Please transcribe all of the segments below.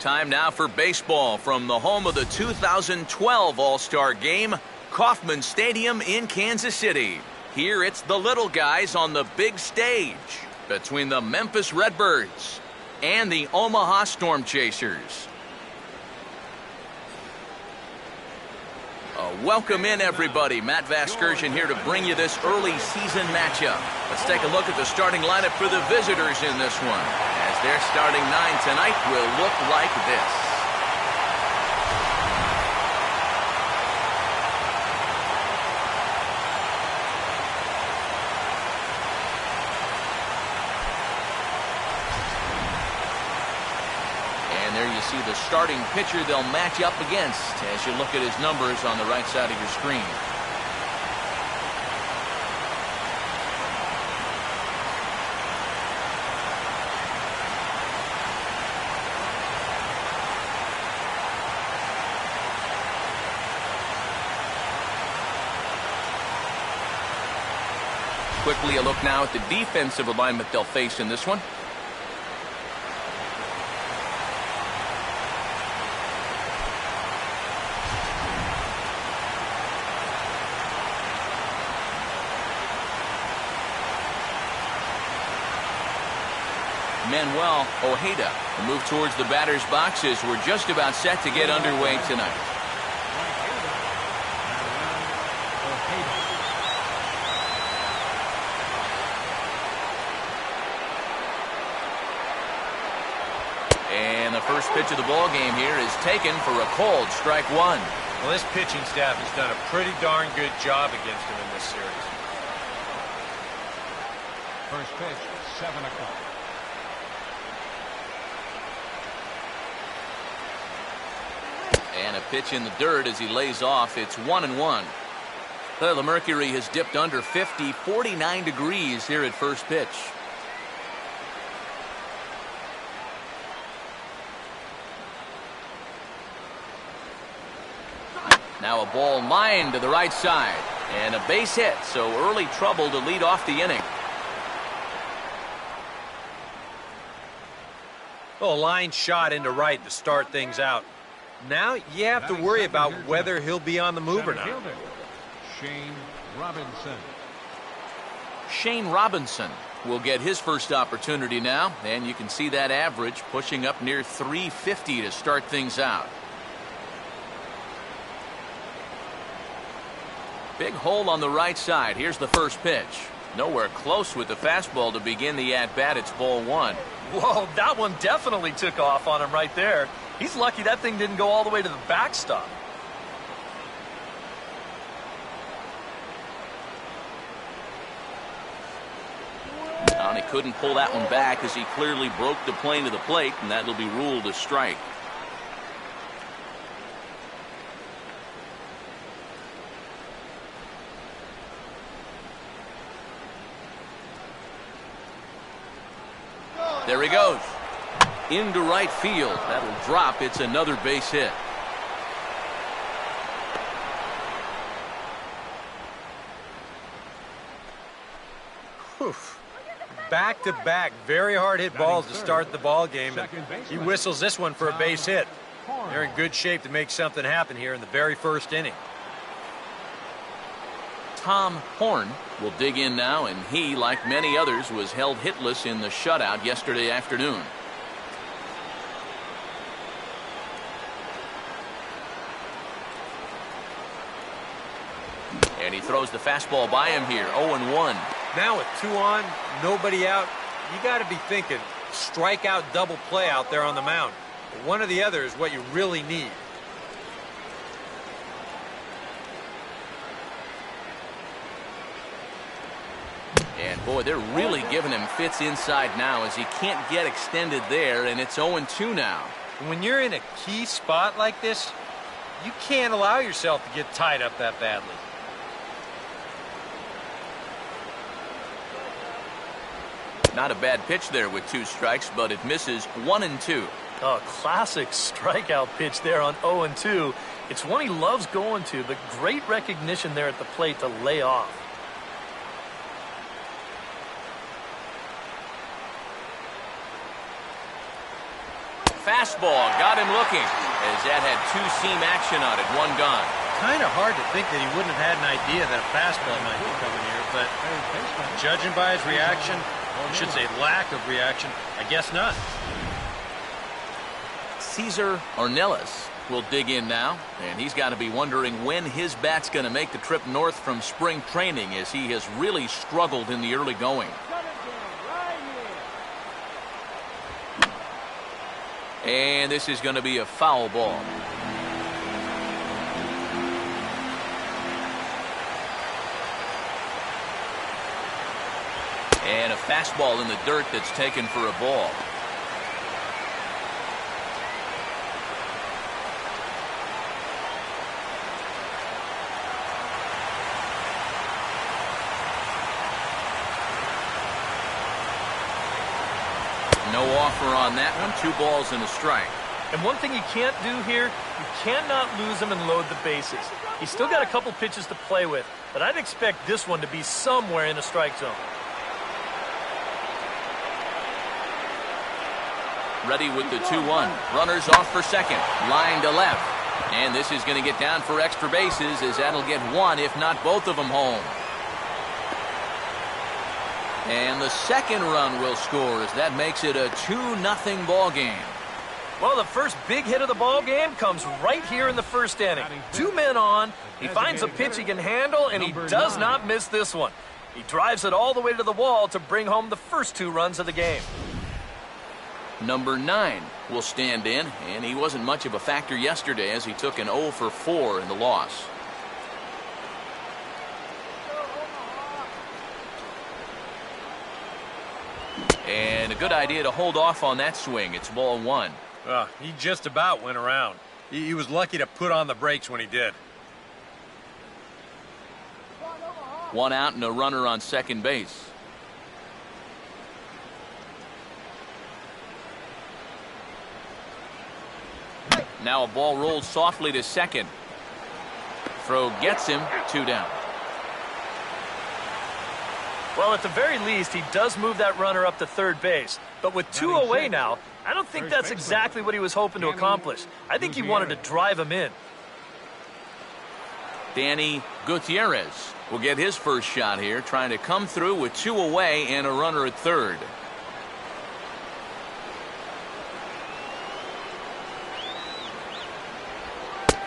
Time now for baseball from the home of the 2012 All-Star Game, Kauffman Stadium in Kansas City. Here it's the little guys on the big stage between the Memphis Redbirds and the Omaha Storm Chasers. Welcome in, everybody. Matt Vasgersian here to bring you this early season matchup. Let's take a look at the starting lineup for the visitors in this one, as their starting nine tonight will look like this. See the starting pitcher they'll match up against as you look at his numbers on the right side of your screen. Quickly a look now at the defensive alignment they'll face in this one. Manuel Ojeda will move towards the batter's boxes. We're just about set to get underway tonight. And the first pitch of the ball game here is taken for a cold strike one. Well, this pitching staff has done a pretty darn good job against him in this series. First pitch, 7 o'clock. And a pitch in the dirt as he lays off. It's 1-1. Well, the mercury has dipped under 50, 49 degrees here at first pitch. Now a ball lined to the right side. And a base hit, so early trouble to lead off the inning. Well, a line shot into right to start things out. Now you have to worry about whether he'll be on the move or not. Shane Robinson. Shane Robinson will get his first opportunity now, and you can see that average pushing up near 350 to start things out. Big hole on the right side. Here's the first pitch. Nowhere close with the fastball to begin the at-bat. It's ball one. Whoa, that one definitely took off on him right there. He's lucky that thing didn't go all the way to the backstop. And he couldn't pull that one back as he clearly broke the plane to the plate, and that'll be ruled a strike. There he goes. Into right field. That'll drop. It's another base hit. Back-to-back, very hard-hit balls to start the ball game. He whistles this one for a base hit. They're in good shape to make something happen here in the very first inning. Tom Horn will dig in now, and he, like many others, was held hitless in the shutout yesterday afternoon. And he throws the fastball by him here, 0-1. Now with 2 on, nobody out, you got to be thinking strikeout double play out there on the mound. One or the other is what you really need. And boy, they're really giving him fits inside now as he can't get extended there, and it's 0-2 now. When you're in a key spot like this, you can't allow yourself to get tied up that badly. Not a bad pitch there with 2 strikes, but it misses 1-2. Oh, classic strikeout pitch there on 0-2. It's one he loves going to, but great recognition there at the plate to lay off. fastball got him looking, as that had two-seam action on it, one gone. Kind of hard to think that he wouldn't have had an idea that a fastball might be coming here, but judging by his reaction, I should say lack of reaction, I guess not. Cesar Ornelas will dig in now, and he's got to be wondering when his bat's going to make the trip north from spring training, as he has really struggled in the early going. And this is going to be a foul ball. And a fastball in the dirt that's taken for a ball. No offer on that one. 2 balls and a strike. And one thing you can't do here, you cannot lose him and load the bases. He's still got a couple pitches to play with, but I'd expect this one to be somewhere in the strike zone. Ready with the 2-1. Runners off for second. Line to left. And this is going to get down for extra bases, as that'll get one, if not both of them, home. And the second run will score, as that makes it a 2-0 ball game. Well, the first big hit of the ball game comes right here in the first inning. 2 men on. He finds a pitch he can handle, and he does not miss this one. He drives it all the way to the wall to bring home the first 2 runs of the game. Number 9 will stand in, and he wasn't much of a factor yesterday, as he took an 0 for 4 in the loss. And a good idea to hold off on that swing. It's ball 1. He just about went around. He was lucky to put on the brakes when he did. 1 out and a runner on second base. Now a ball rolled softly to second. Throw gets him. 2 down. Well, at the very least, he does move that runner up to third base. But with 2 away now, I don't think that's exactly what he was hoping to accomplish. I think he wanted to drive him in. Danny Gutierrez will get his first shot here, trying to come through with 2 away and a runner at third.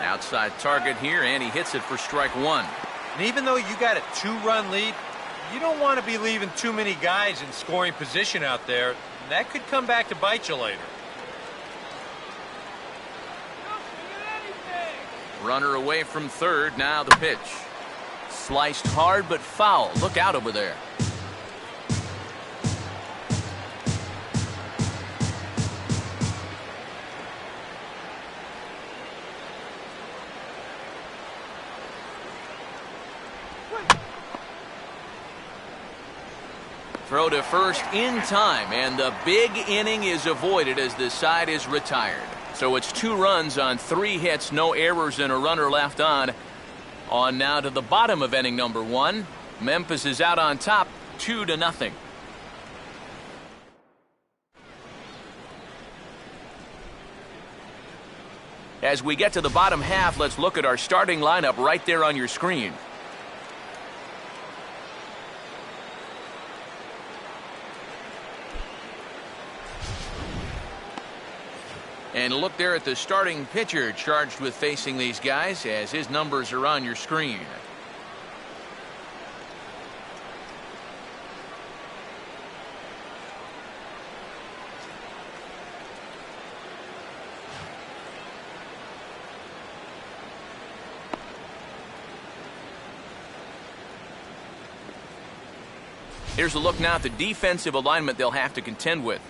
Outside target here, and he hits it for strike 1. And even though you got a 2-run lead, you don't want to be leaving too many guys in scoring position out there. That could come back to bite you later. Runner away from third. Now the pitch. Sliced hard but foul. Look out over there. Throw to first in time, and the big inning is avoided as the side is retired. So it's 2 runs on 3 hits, no errors, and a runner left on. On now to the bottom of inning number 1. Memphis is out on top, 2-0. As we get to the bottom half, let's look at our starting lineup right there on your screen. And look there at the starting pitcher charged with facing these guys, as his numbers are on your screen. Here's a look now at the defensive alignment they'll have to contend with.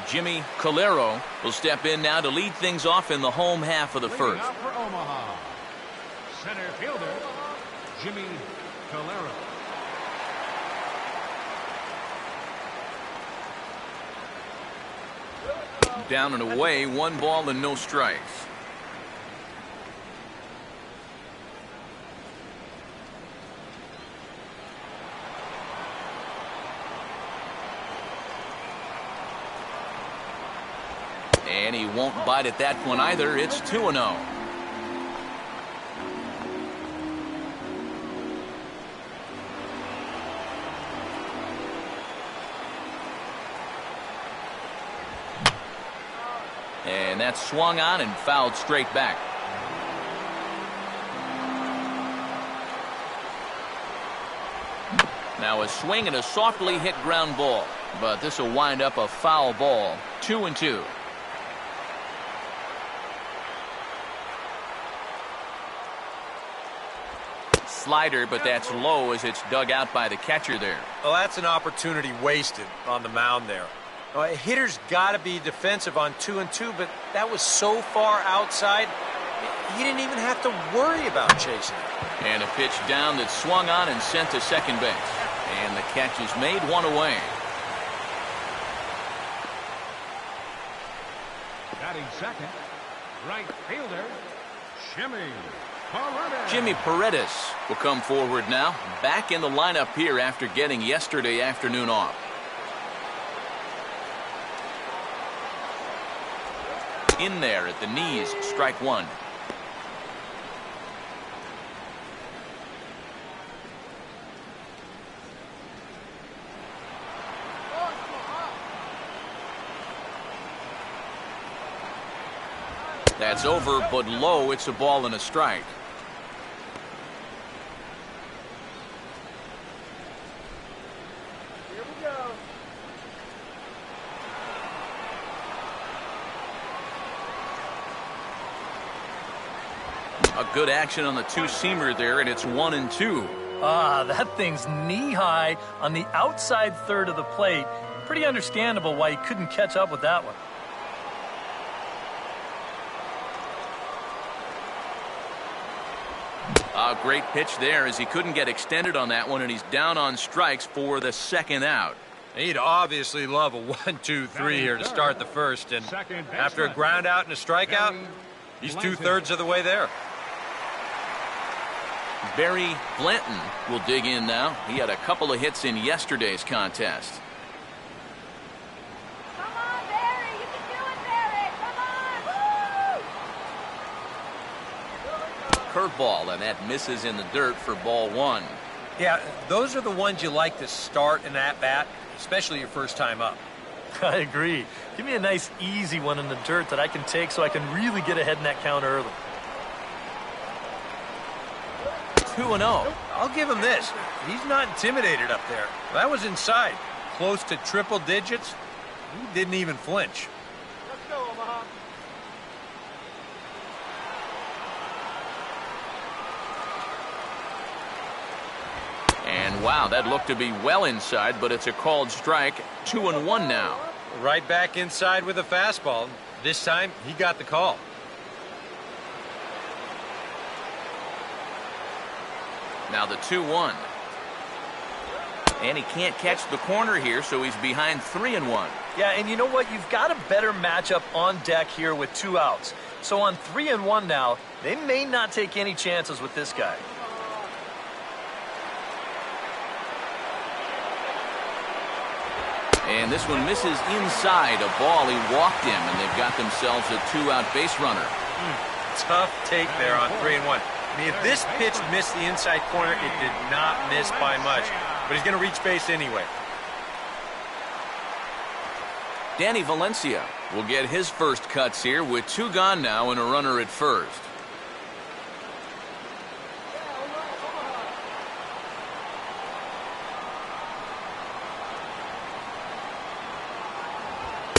Jimmy Calero will step in now to lead things off in the home half of the first. Out for Omaha, center fielder Jimmy Calero. Down and away, 1 ball and no strikes. And he won't bite at that one either. It's 2-0. And that's swung on and fouled straight back. Now a swing and a softly hit ground ball. But this will wind up a foul ball. 2-2. Slider, but that's low as it's dug out by the catcher there. Well, that's an opportunity wasted on the mound there. A hitter's got to be defensive on 2-2, but that was so far outside, he didn't even have to worry about chasing it. And a pitch down that swung on and sent to second base. And the catch is made, 1 away. Batting second, right fielder, Jimmy Paredes will come forward now. Back in the lineup here after getting yesterday afternoon off. In there at the knees, strike 1. That's over, but low. It's a ball and a strike. Here we go. A good action on the two-seamer there, and it's 1-2. Ah, that thing's knee-high on the outside third of the plate. Pretty understandable why he couldn't catch up with that one. A great pitch there as he couldn't get extended on that one, and he's down on strikes for the second out. He'd obviously love a 1-2-3 here to start the first, and after a ground out and a strikeout, he's 2/3 of the way there. Barry Blanton will dig in now. He had a couple of hits in yesterday's contest. Come on, Barry. You can do it, Barry. Come on. Curveball, and that misses in the dirt for ball 1. Yeah, those are the ones you like to start in that bat, especially your first time up. I agree. Give me a nice, easy one in the dirt that I can take so I can really get ahead in that count early. 2-0. I'll give him this. He's not intimidated up there. That was inside. Close to triple digits. He didn't even flinch. Let's go, Omaha. And wow, that looked to be well inside, but it's a called strike. 2-1 now. Right back inside with a fastball. This time, he got the call. Now the 2-1. And he can't catch the corner here, so he's behind 3-1. Yeah, and you know what? You've got a better matchup on deck here with 2 outs. So on 3-1 now, they may not take any chances with this guy. And this one misses inside a ball. He walked him, and they've got themselves a 2-out base runner. Tough take there on 3-1. I mean, if this pitch missed the inside corner, it did not miss by much. But he's going to reach base anyway. Danny Valencia will get his first cuts here with 2 gone now and a runner at first.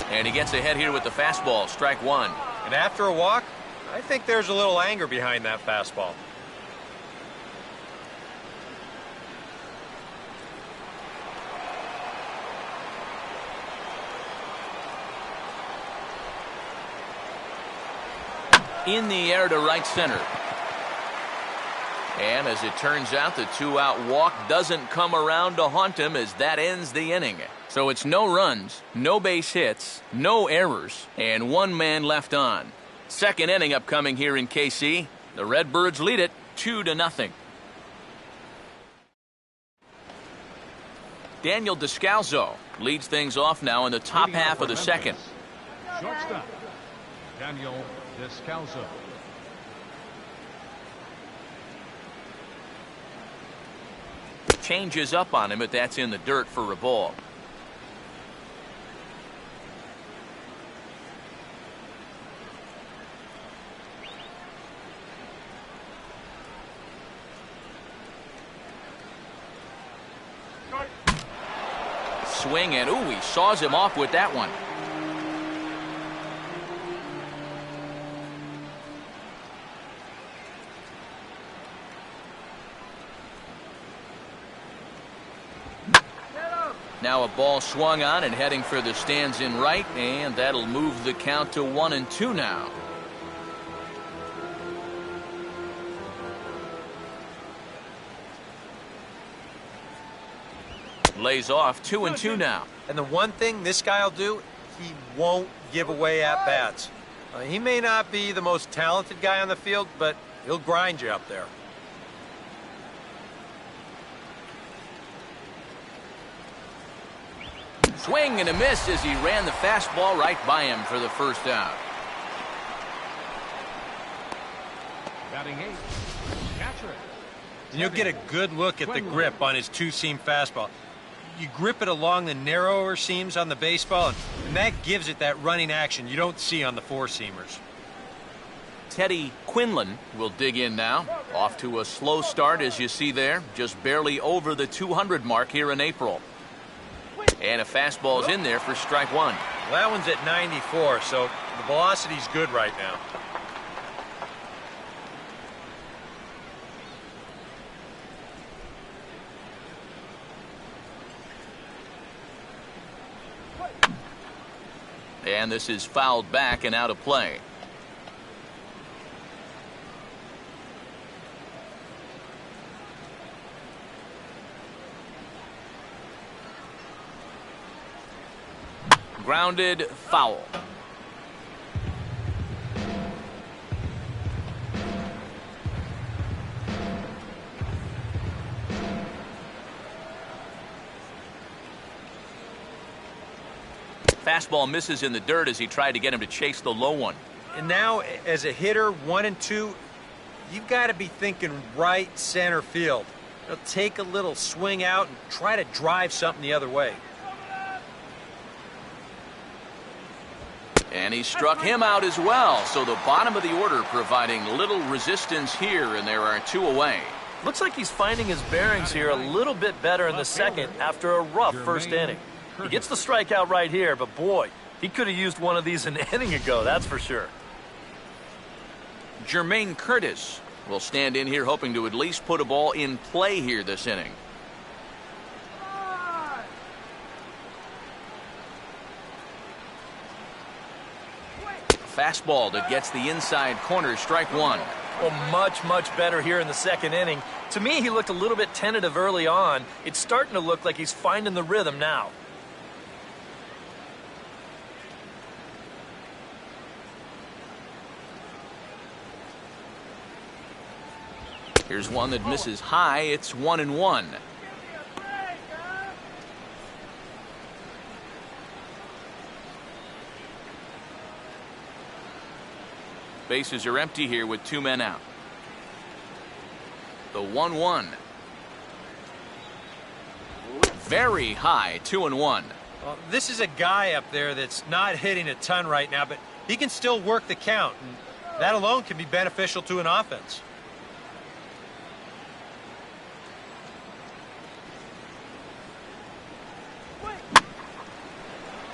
And he gets ahead here with the fastball, strike 1. And after a walk, I think there's a little anger behind that fastball. In the air to right center. And as it turns out, the two-out walk doesn't come around to haunt him as that ends the inning. So it's no runs, no base hits, no errors, and one man left on. Second inning upcoming here in KC. The Redbirds lead it 2-0. Daniel Descalzo leads things off now in the top half of the second. Shortstop, Daniel Descalzo. Changes up on him, but that's in the dirt for a ball. Swing, and ooh, he saws him off with that one. Now a ball swung on and heading for the stands in right, and that'll move the count to 1-2 now. Lays off 2-2 now. And the one thing this guy will do, he won't give away at-bats. He may not be the most talented guy on the field, but he'll grind you up there. Swing and a miss as he ran the fastball right by him for the first out. Batting eighth, catcher. And you'll get a good look at the grip on his two-seam fastball. You grip it along the narrower seams on the baseball, and that gives it that running action you don't see on the four-seamers. Teddy Quinlan will dig in now. Off to a slow start, as you see there. Just barely over the 200 mark here in April. And a fastball's in there for strike one. Well, that one's at 94, so the velocity's good right now. And this is fouled back and out of play. Grounded, foul. Fastball misses in the dirt as he tried to get him to chase the low one. And now, as a hitter, 1 and 2, you've got to be thinking right center field. Take a little swing out and try to drive something the other way. And he struck him out as well. So the bottom of the order providing little resistance here, and there are two away. Looks like he's finding his bearings here a little bit better in the second after a rough first inning. He gets the strikeout right here, but boy, he could have used one of these an inning ago, that's for sure. Jermaine Curtis will stand in here hoping to at least put a ball in play here this inning. Fastball that gets the inside corner, strike one. Well, much better here in the second inning. To me, he looked a little bit tentative early on. It's starting to look like he's finding the rhythm now. Here's one that misses high. It's 1-1. Bases are empty here with two men out. The 1-1. Very high, 2-1. Well, this is a guy up there that's not hitting a ton right now, but he can still work the count, and that alone can be beneficial to an offense.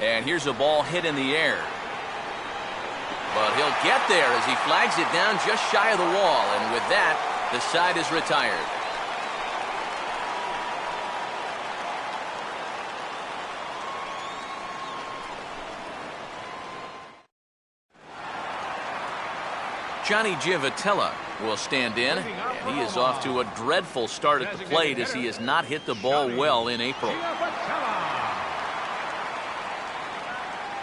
And here's a ball hit in the air. But he'll get there as he flags it down just shy of the wall. And with that, the side is retired. Johnny Giovatella will stand in, and he is off to a dreadful start at the plate as he has not hit the ball well in April. Giovatella.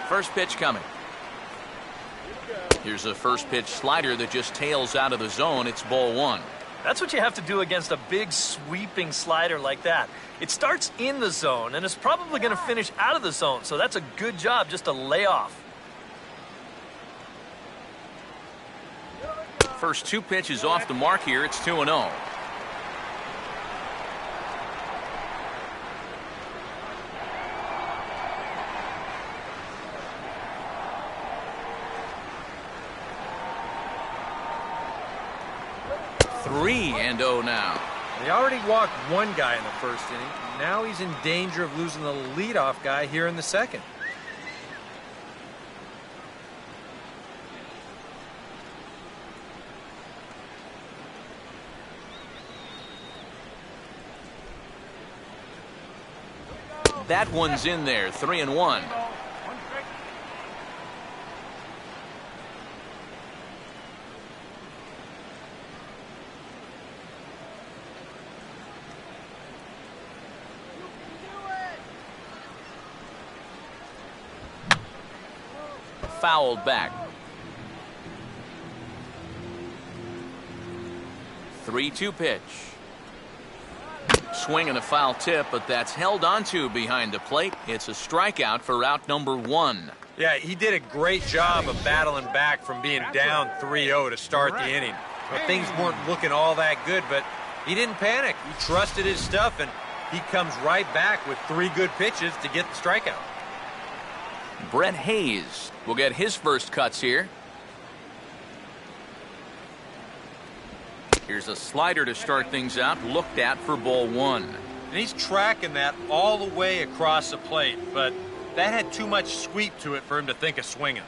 First pitch coming. Here's a first pitch slider that just tails out of the zone. It's ball one. That's what you have to do against a big sweeping slider like that. It starts in the zone, and it's probably going to finish out of the zone, so that's a good job just to lay off. First two pitches off the mark here. It's 2-0. Three and 0 now. They already walked one guy in the first inning. Now he's in danger of losing the leadoff guy here in the second. That one's in there. 3-1. Fouled back. 3-2 pitch. Swing and a foul tip, but that's held onto behind the plate. It's a strikeout for out number one. Yeah, he did a great job of battling back from being down 3-0 to start the inning. Well, things weren't looking all that good, but he didn't panic. He trusted his stuff, and he comes right back with 3 good pitches to get the strikeout. Brent Hayes will get his first cuts here. Here's a slider to start things out, looked at for ball one. And he's tracking that all the way across the plate, but that had too much sweep to it for him to think of swinging.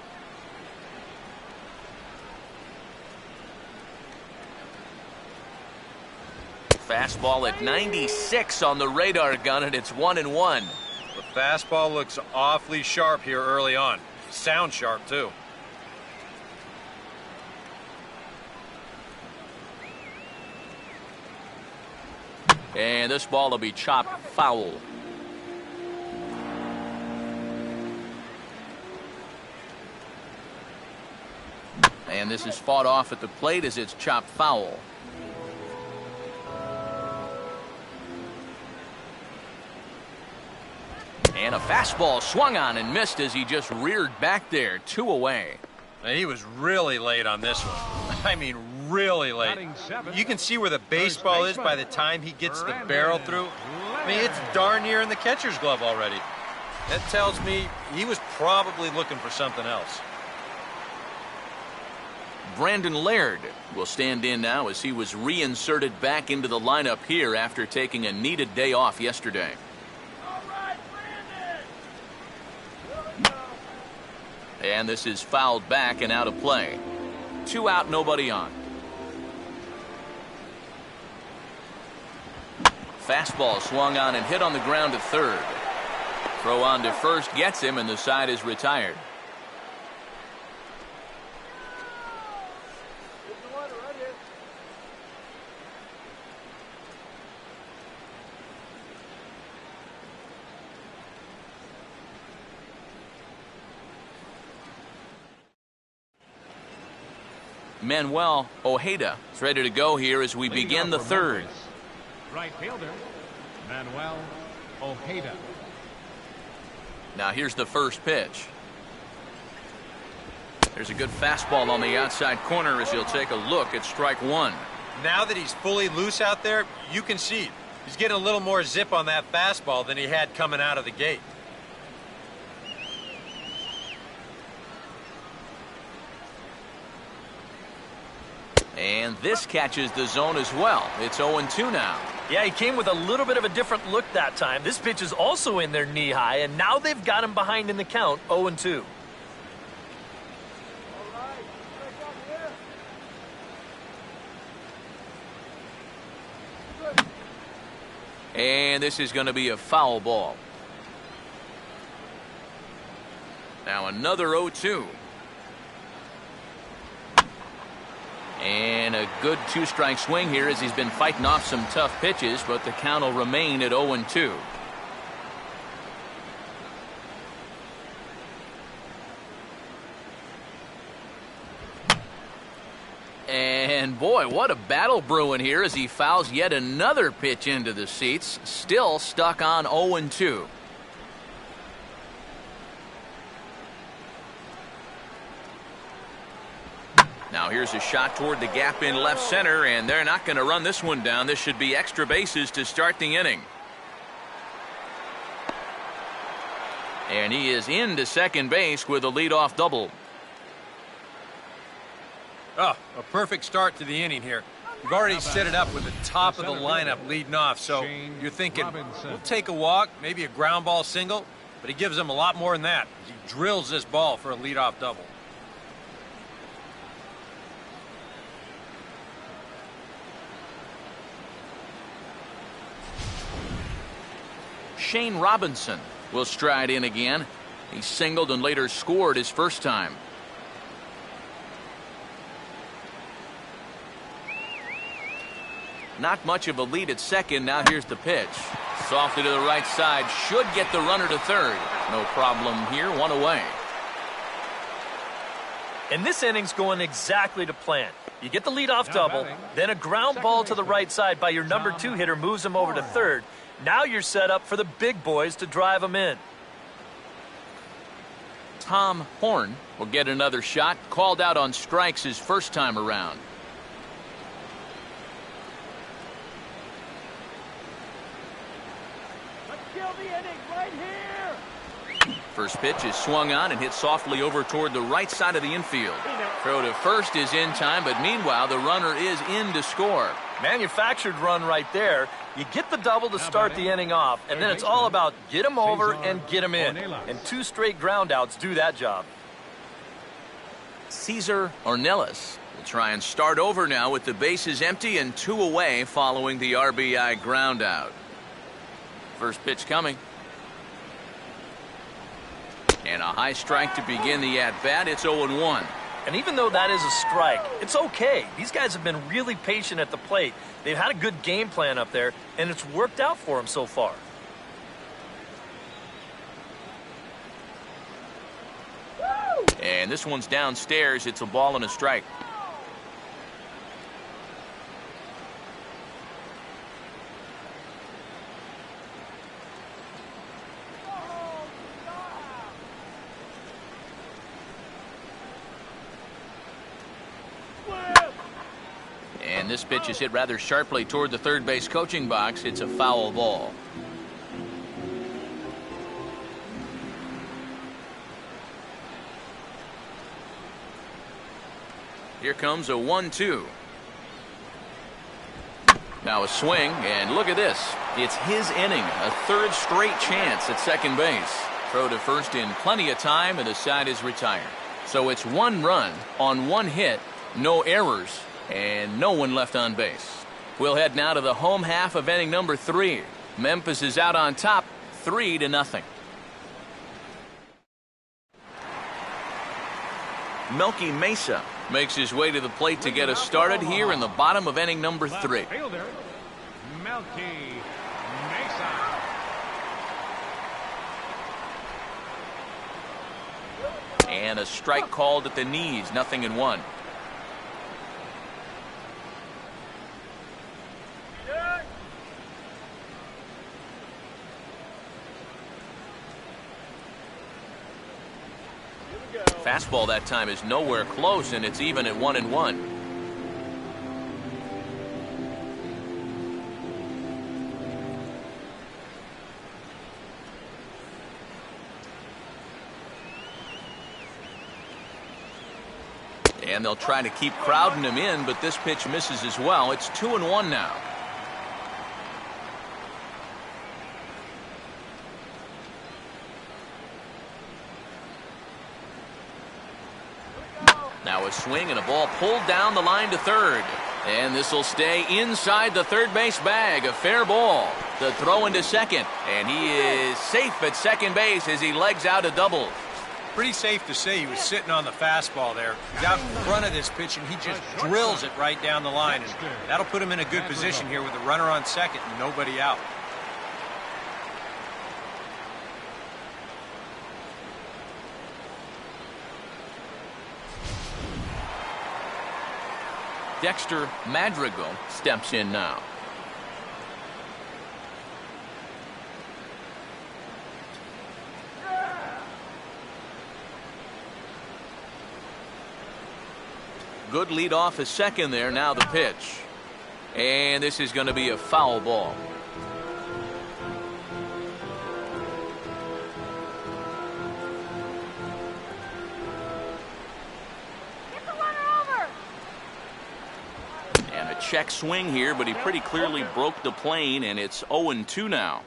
Fastball at 96 on the radar gun, and it's 1-1. The fastball looks awfully sharp here early on. Sounds sharp, too. And this ball will be chopped foul. And this is fought off at the plate as it's chopped foul. And a fastball swung on and missed as he just reared back there. 2 away. And he was really late on this one. I mean, really late. You can see where the baseball is by the time he gets the barrel through. I mean, it's darn near in the catcher's glove already. That tells me he was probably looking for something else. Brandon Laird will stand in now as he was reinserted back into the lineup here after taking a needed day off yesterday. And this is fouled back and out of play. 2 out, nobody on. Fastball swung on and hit on the ground to third. Throw on to first gets him, and the side is retired. Manuel Ojeda is ready to go here as we begin the third. Right fielder, Manuel Ojeda. Now here's the first pitch. There's a good fastball on the outside corner as he'll take a look at strike one. Now that he's fully loose out there, you can see he's getting a little more zip on that fastball than he had coming out of the gate. And this catches the zone as well. It's 0-2 now. Yeah, he came with a little bit of a different look that time. This pitch is also in there knee high, and now they've got him behind in the count, 0-2. And this is going to be a foul ball. Now another 0-2. And a a good two-strike swing here as he's been fighting off some tough pitches, but the count will remain at 0-2. And boy, what a battle brewing here as he fouls yet another pitch into the seats. Still stuck on 0-2. Now here's a shot toward the gap in left center, and they're not going to run this one down. This should be extra bases to start the inning. And he is into second base with a leadoff double. Oh, a perfect start to the inning here. You've already set it up with the top of the lineup leading off, so you're thinking, we'll take a walk, maybe a ground ball single, but he gives them a lot more than that. He drills this ball for a leadoff double. Shane Robinson will stride in again. He singled and later scored his first time. Not much of a lead at second. Now here's the pitch. Softly to the right side. Should get the runner to third. No problem here. One away. And this inning's going exactly to plan. You get the leadoff double, then a ground ball to the right side by your number 2 hitter moves him over to third. Now you're set up for the big boys to drive him in. Tom Horn will get another shot. Called out on strikes his first time around. First pitch is swung on and hit softly over toward the right side of the infield. Throw to first is in time, but meanwhile the runner is in to score. Manufactured run right there. You get the double to start the inning off, and then it's all about get him over and get him in. And 2 straight groundouts do that job. Cesar Ornelas will try and start over now with the bases empty and 2 away following the RBI groundout. First pitch coming. And a high strike to begin the at-bat. It's 0-1. And even though that is a strike, it's okay. These guys have been really patient at the plate. They've had a good game plan up there, and it's worked out for them so far. And this one's downstairs. It's a ball and a strike. And this pitch is hit rather sharply toward the third base coaching box. It's a foul ball. Here comes a 1-2. Now a swing, and look at this. It's his inning, a third straight chance at second base. Throw to first in plenty of time, and the side is retired. So it's 1 run on 1 hit, no errors, and no one left on base. We'll head now to the home half of inning number 3. Memphis is out on top, 3-0. Melky Mesa makes his way to the plate to get us started here in the bottom of inning number 3. Left fielder, Melky Mesa. And a strike called at the knees, 0-1. Fastball that time is nowhere close, and it's even at 1-1. And they'll try to keep crowding him in, but this pitch misses as well. It's 2-1 now. Now a swing and a ball pulled down the line to third. And this will stay inside the third base bag. A fair ball. The throw into second. And he is safe at second base as he legs out a double. Pretty safe to say he was sitting on the fastball there. He's out in front of this pitch, and he just drills it right down the line. And that'll put him in a good position here with a runner on second and nobody out. Dexter Madrigal steps in now. Good lead off his second there. Now the pitch. And this is going to be a foul ball. Get the runner over. And a check swing here, but he pretty clearly broke the plane, and it's 0-2 now.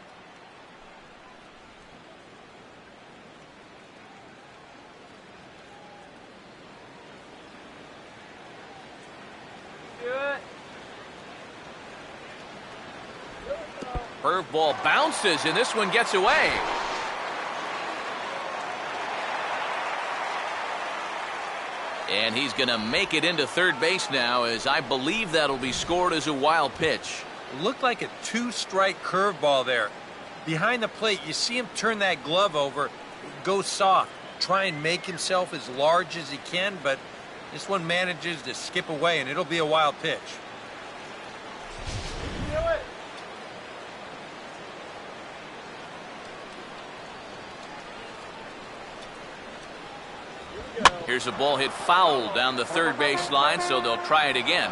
Curveball bounces, and this one gets away. And he's going to make it into third base now, as I believe that'll be scored as a wild pitch. It looked like a two-strike curveball there. Behind the plate, you see him turn that glove over, go soft, try and make himself as large as he can, but this one manages to skip away, and it'll be a wild pitch. Here's a ball hit foul down the third base line, so they'll try it again.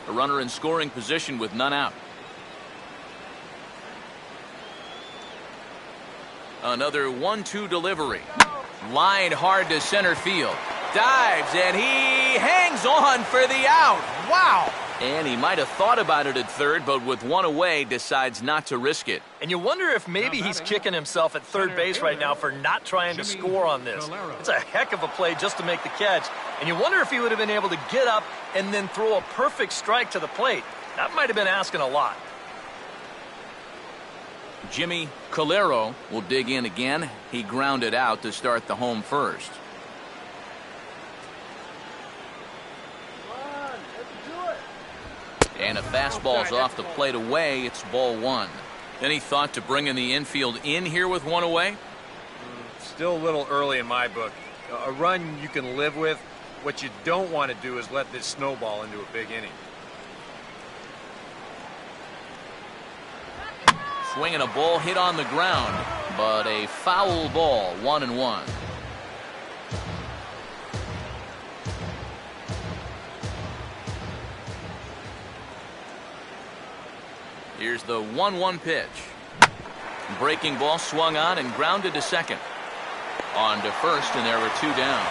A runner in scoring position with none out. Another 1-2 delivery. Line hard to center field. Dives, and he hangs on for the out. Wow! And he might have thought about it at third, but with one away, decides not to risk it. And you wonder if maybe he's kicking himself at third base right now for not trying to score on this. It's a heck of a play just to make the catch. And you wonder if he would have been able to get up and then throw a perfect strike to the plate. That might have been asking a lot. Jimmy Calero will dig in again. He grounded out to start the home first. And a fastball's off the plate away. It's ball one. Any thought to bringing the infield in here with one away? Still a little early in my book. A run you can live with. What you don't want to do is let this snowball into a big inning. Swinging a ball hit on the ground, but a foul ball, 1-1. Here's the 1-1 pitch. Breaking ball swung on and grounded to second. On to first, and there were two down.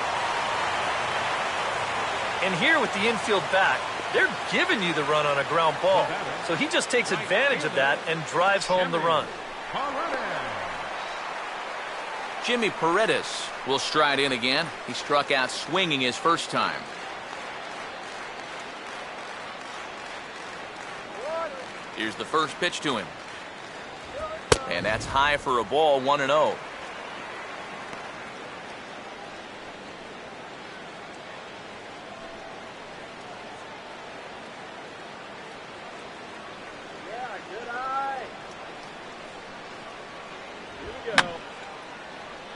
And here with the infield back, they're giving you the run on a ground ball. So he just takes advantage of that and drives home the run. Jimmy Paredes will stride in again. He struck out swinging his first time. Here's the first pitch to him. And that's high for a ball, 1-0.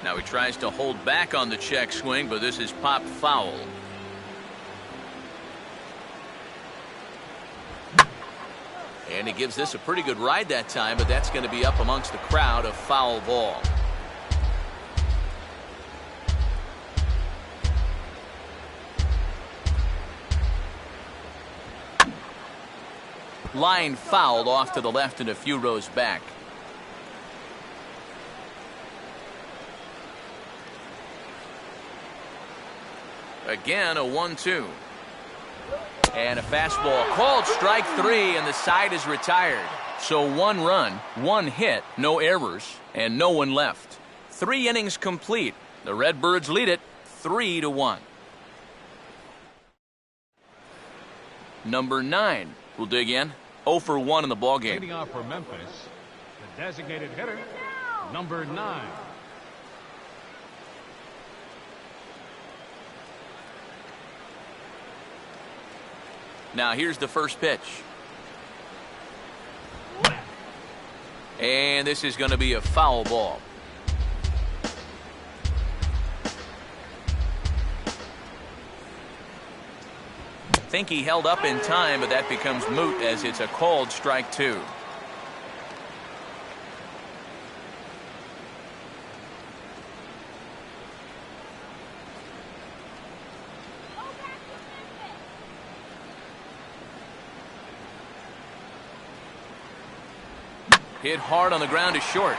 Now he tries to hold back on the check swing, but this is popped foul. And he gives this a pretty good ride that time, but that's going to be up amongst the crowd, a foul ball. Line fouled off to the left and a few rows back. Again, a 1-2. And a fastball called strike three, and the side is retired. So one run, one hit, no errors, and no one left. 3 innings complete. The Redbirds lead it 3-1. Number 9 will dig in. 0 for 1 in the ballgame. Leading off for Memphis, the designated hitter, number 9. Now here's the first pitch. And this is going to be a foul ball. Think he held up in time, but that becomes moot as it's a called strike 2. Hit hard on the ground is short.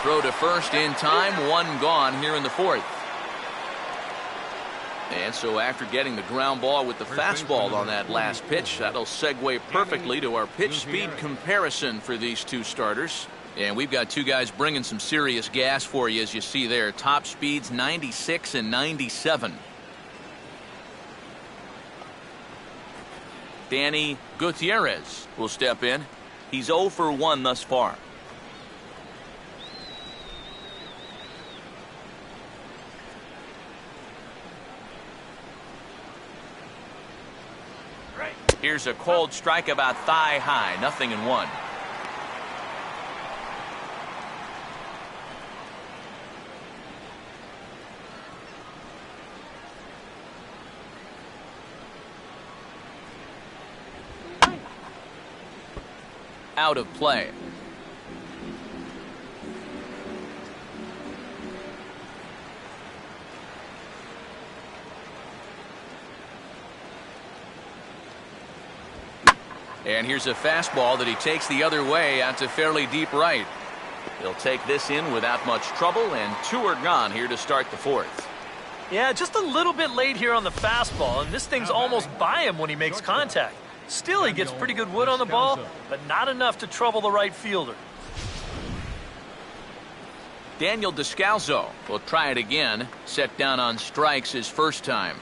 Throw to first in time, 1 gone here in the 4th. And so after getting the ground ball with the fastball on that last pitch, that'll segue perfectly to our pitch speed comparison for these two starters. And we've got two guys bringing some serious gas for you, as you see there. Top speeds 96 and 97. Danny Gutierrez will step in. He's 0 for 1 thus far. Here's a cold strike about thigh high, 0-1. Out of play. And here's a fastball that he takes the other way out to fairly deep right. He'll take this in without much trouble, and 2 are gone here to start the 4th. Yeah, just a little bit late here on the fastball, and this thing's almost by him when he makes contact. Still, he gets pretty good wood on the ball, but not enough to trouble the right fielder. Daniel Descalzo will try it again. Set down on strikes his first time.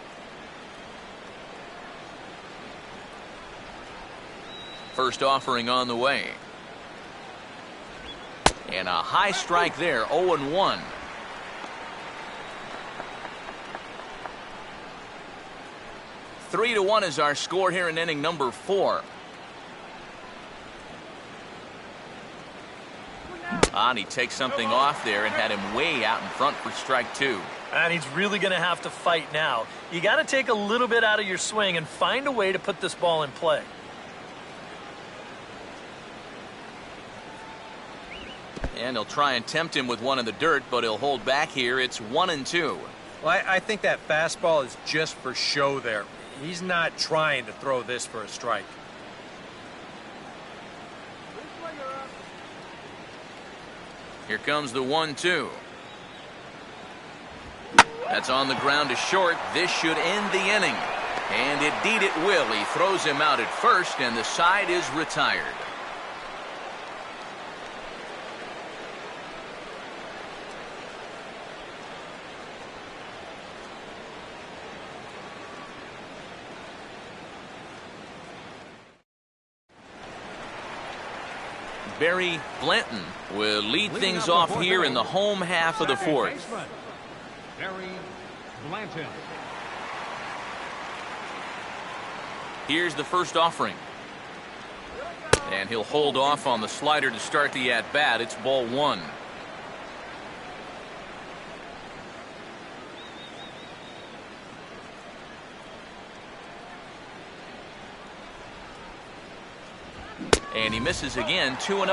First offering on the way. And a high strike there, 0-1. Three to 1 is our score here in inning number 4. And he takes something off there and had him way out in front for strike 2. And he's really going to have to fight now. You got to take a little bit out of your swing and find a way to put this ball in play. And he'll try and tempt him with one in the dirt, but he'll hold back here. It's 1-2. Well, I think that fastball is just for show there. He's not trying to throw this for a strike. Here comes the 1-2. That's on the ground to short. This should end the inning. And indeed it will. He throws him out at first, and the side is retired. Barry Blanton will lead things off here in the home half of the 4th. Barry Blanton. Here's the first offering. And he'll hold off on the slider to start the at-bat. It's ball 1. And he misses again, 2-0.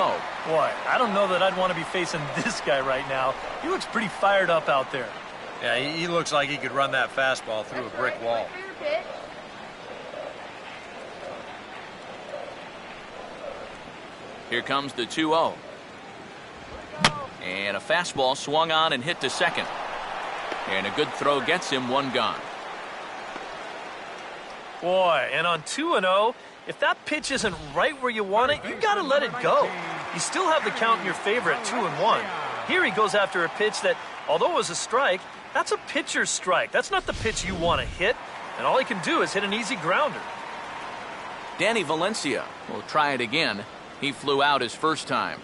Boy, I don't know that I'd want to be facing this guy right now. He looks pretty fired up out there. Yeah, he looks like he could run that fastball through a brick wall. Here comes the 2-0. And a fastball swung on and hit to second. And a good throw gets him, 1 gone. Boy, and on 2-0, if that pitch isn't right where you want it, you got to let it go. You still have the count in your favor at 2-1. Here he goes after a pitch that, although it was a strike, that's a pitcher's strike. That's not the pitch you want to hit, and all he can do is hit an easy grounder. Danny Valencia will try it again. He flew out his first time.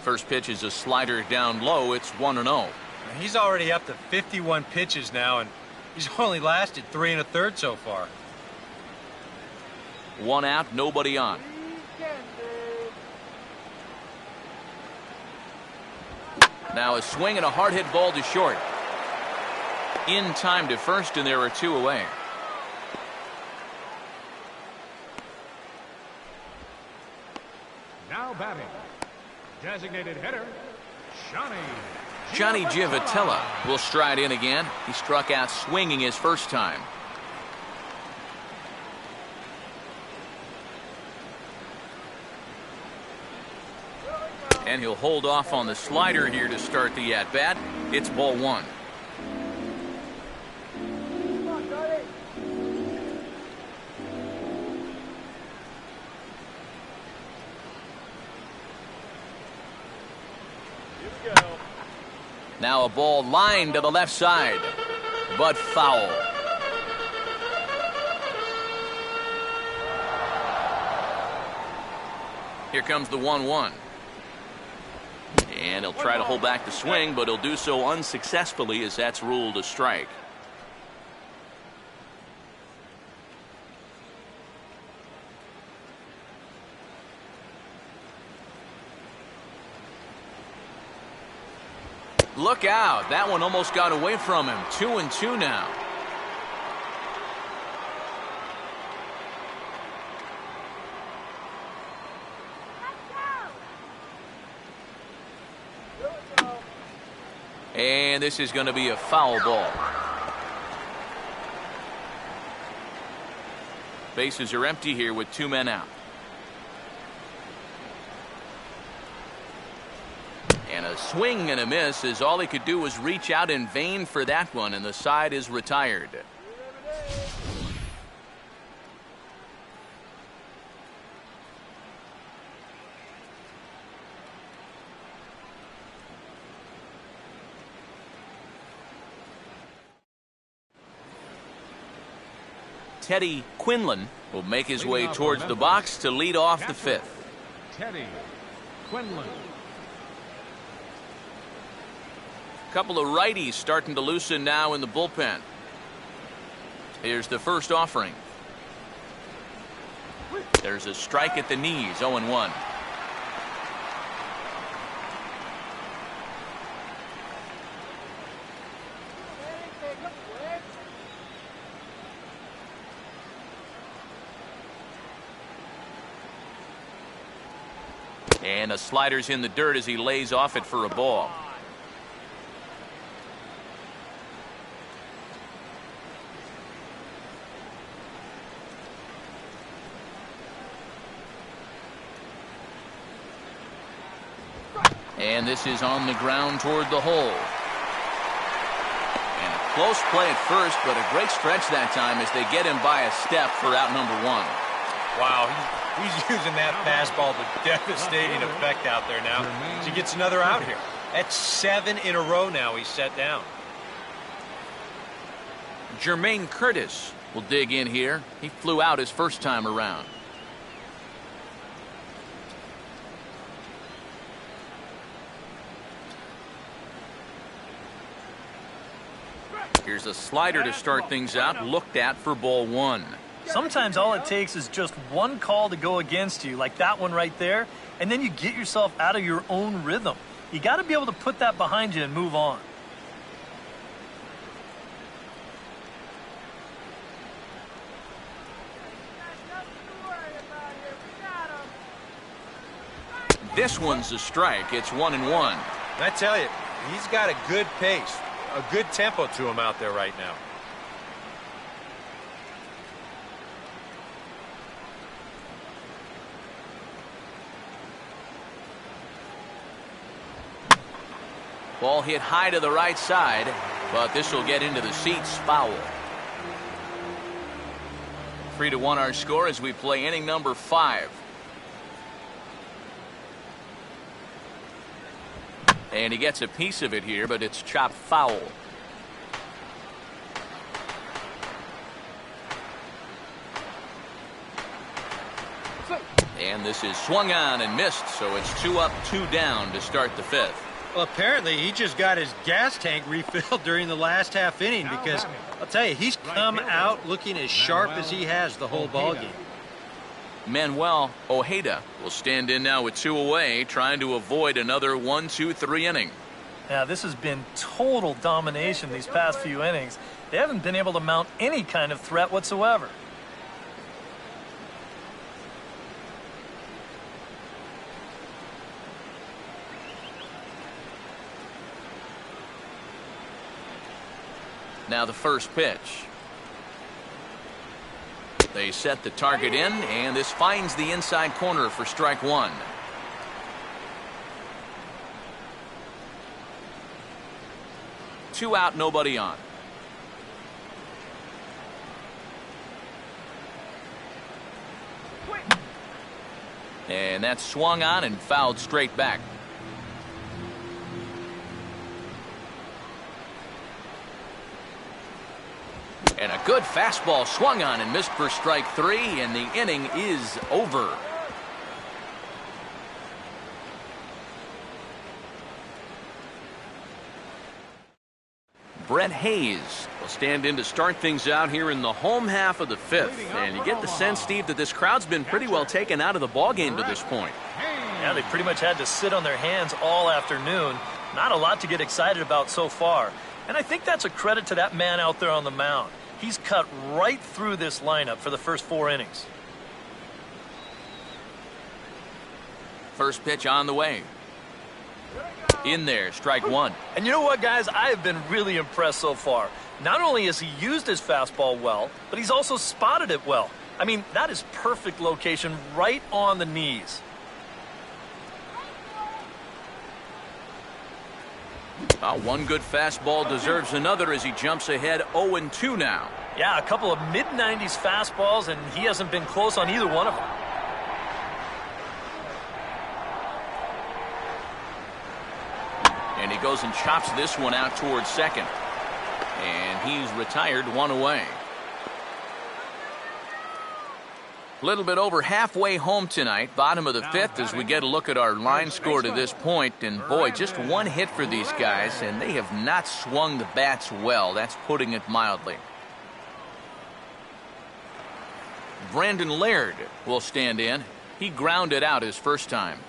First pitch is a slider down low. It's 1-0. He's already up to 51 pitches now, and he's only lasted 3 1/3 so far. 1 out, nobody on. Now a swing and a hard hit ball to short. In time to first, and there are 2 away. Now batting, designated hitter, Johnny Giovatella will stride in again. He struck out swinging his first time. And he'll hold off on the slider here to start the at-bat. It's ball 1. Now a ball lined to the left side, but foul. Here comes the 1-1. And he'll try to hold back the swing, but he'll do so unsuccessfully as that's ruled a strike. Look out. That one almost got away from him. 2-2 now. And this is going to be a foul ball. Bases are empty here with 2 men out. And a swing and a miss, as all he could do was reach out in vain for that one, and the side is retired. Teddy Quinlan will make his way towards the box to lead off the 5th. Teddy Quinlan. Couple of righties starting to loosen now in the bullpen. Here's the first offering. There's a strike at the knees, 0-1. And a slider's in the dirt as he lays off it for a ball. And this is on the ground toward the hole. And a close play at first, but a great stretch that time as they get him by a step for out number 1. Wow, he's using that fastball to devastating effect out there now. He gets another out here. That's 7 in a row now he's set down. Jermaine Curtis will dig in here. He flew out his first time around. Here's a slider to start things out, looked at for ball 1. Sometimes all it takes is just one call to go against you, like that one right there, and then you get yourself out of your own rhythm. You got to be able to put that behind you and move on. This one's a strike. It's 1-1. I tell you, he's got a good pace, a good tempo to him out there right now. Ball hit high to the right side, but this will get into the seats, foul. 3-1 our score as we play inning number 5. And he gets a piece of it here, but it's chopped foul. And And this is swung on and missed, so it's 2 up, 2 down to start the 5th. Well, apparently he just got his gas tank refilled during the last half inning because, I'll tell you, he's come out looking as sharp as he has the whole ballgame. Manuel Ojeda will stand in now with 2 away, trying to avoid another 1-2-3 inning. Yeah, this has been total domination these past few innings. They haven't been able to mount any kind of threat whatsoever. Now the first pitch. They set the target in, and this finds the inside corner for strike 1. Two out, nobody on. And that's swung on and fouled straight back. And a good fastball swung on and missed for strike 3, and the inning is over. Brent Hayes will stand in to start things out here in the home half of the 5th. And you get the sense, Steve, that this crowd's been pretty well taken out of the ballgame to this point. Yeah, they pretty much had to sit on their hands all afternoon. Not a lot to get excited about so far. And I think that's a credit to that man out there on the mound. He's cut right through this lineup for the first 4 innings. First pitch on the way. In there, strike 1. And you know what, guys? I have been really impressed so far. Not only has he used his fastball well, but he's also spotted it well. I mean, that is perfect location right on the knees. One good fastball deserves another as he jumps ahead 0-2 now. Yeah, a couple of mid-90s fastballs, and he hasn't been close on either one of them. And he goes and chops this one out towards second. And he's retired, 1 away. A little bit over halfway home tonight, bottom of the 5th, as we get a look at our line score to this point. And boy, just 1 hit for these guys, and they have not swung the bats well. That's putting it mildly. Brandon Laird will stand in. He grounded out his first time.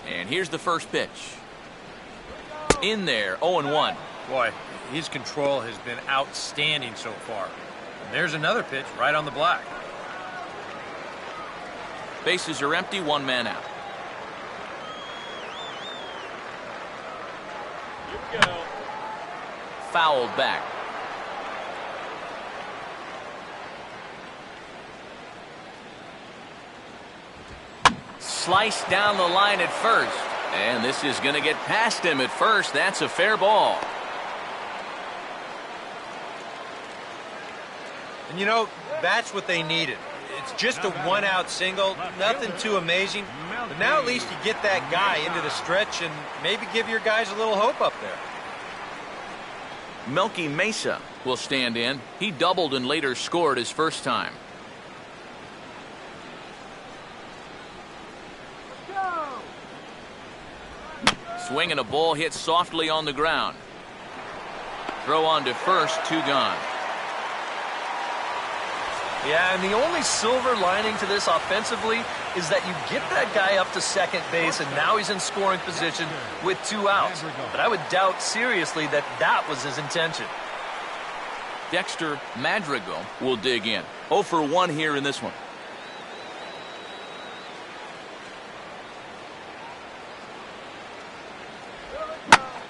And here's the first pitch. In there, 0-1. Boy, his control has been outstanding so far. And there's another pitch right on the block. Bases are empty, 1 man out. Fouled back. Sliced down the line at first. And this is going to get past him at first. That's a fair ball. And you know, that's what they needed. It's just a 1-out single, nothing too amazing. But now at least you get that guy into the stretch and maybe give your guys a little hope up there. Melky Mesa will stand in. He doubled and later scored his first time. Swing and a ball hit softly on the ground. Throw on to first, 2 gone. Yeah, and the only silver lining to this offensively is that you get that guy up to second base, and now he's in scoring position with 2 outs. But I would doubt seriously that that was his intention. Dexter Madrigal will dig in. 0 for 1 here in this one.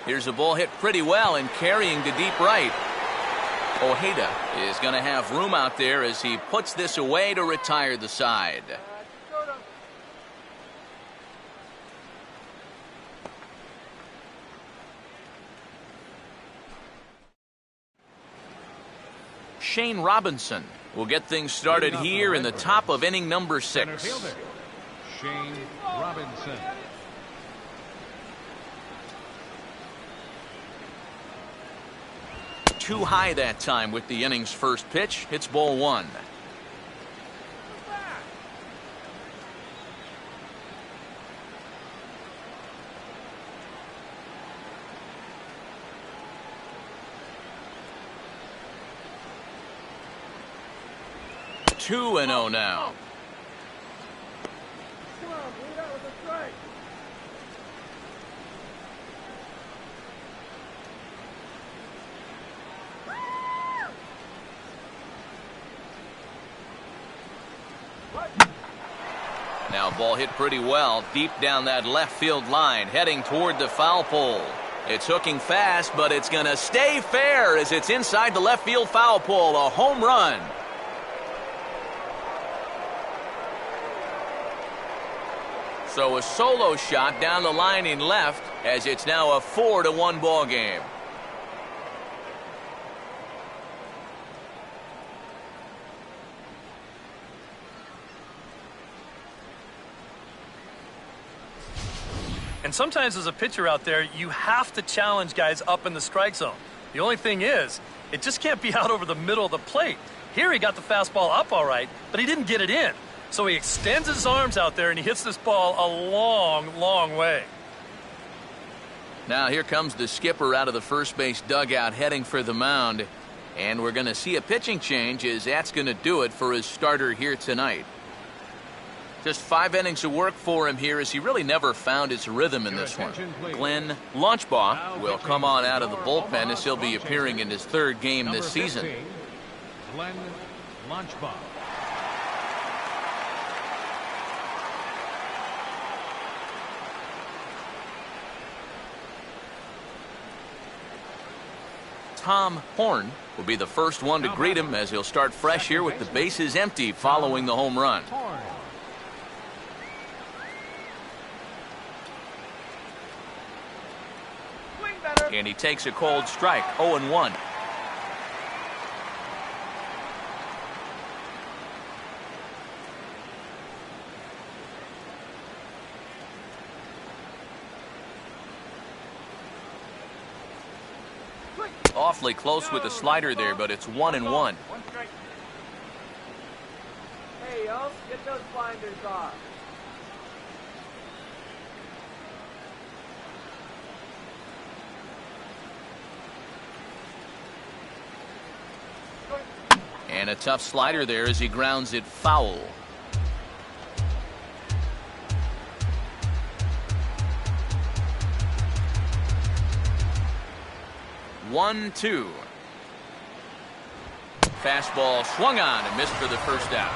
Here's a ball hit pretty well and carrying to deep right. Ojeda is going to have room out there as he puts this away to retire the side. Shane Robinson will get things started here in the top of inning number 6. Shane Robinson. Too high that time with the inning's first pitch. It's ball 1. 2-0 now. Now ball hit pretty well deep down that left field line, heading toward the foul pole. It's hooking fast, but it's going to stay fair as it's inside the left field foul pole. A home run. So a solo shot down the line in left as it's now a 4-1 ball game. And sometimes as a pitcher out there, you have to challenge guys up in the strike zone. The only thing is, it just can't be out over the middle of the plate. Here he got the fastball up all right, but he didn't get it in. So he extends his arms out there and he hits this ball a long, long way. Now here comes the skipper out of the first base dugout heading for the mound. And we're going to see a pitching change as that's going to do it for his starter here tonight. Just 5 innings of work for him here as he really never found his rhythm in this one. Glenn Lunchbaugh will come on out of the bullpen as he'll be appearing in his 3rd game this season. Glenn Lunchbaugh. Tom Horn will be the first one to greet him as he'll start fresh here with the bases empty following the home run. And he takes a cold strike, 0-1. Awfully close with the slider there, but it's 1-1. Hey, yo, get those blinders off. And a tough slider there as he grounds it foul. One, two. Fastball swung on and missed for the first out.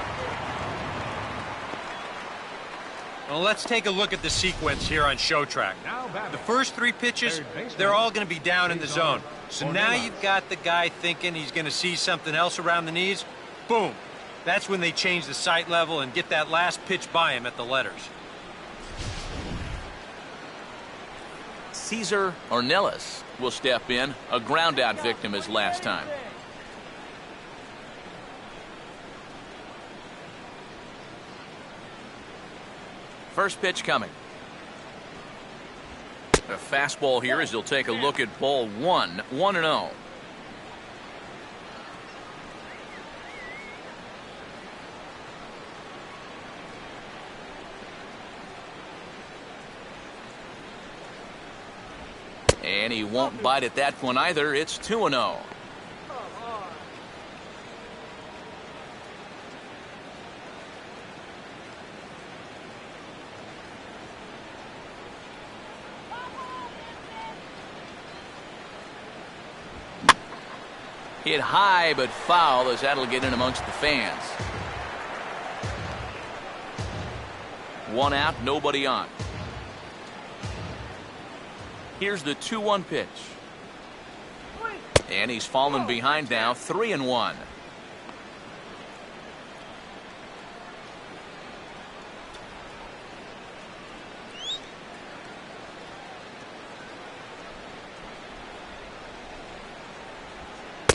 Well, let's take a look at the sequence here on Show Track. The first 3 pitches, they're all going to be down in the zone. So now you've got the guy thinking he's going to see something else around the knees. Boom. That's when they change the sight level and get that last pitch by him at the letters. Cesar Ornelas will step in, a ground-out victim as last time. First pitch coming. A fastball here as he'll take a look at ball 1, 1-0. And he won't bite at that one either. It's 2-0. Hit high but foul as that'll get in amongst the fans. 1 out, nobody on. Here's the 2-1 pitch. And he's fallen behind now, 3-1.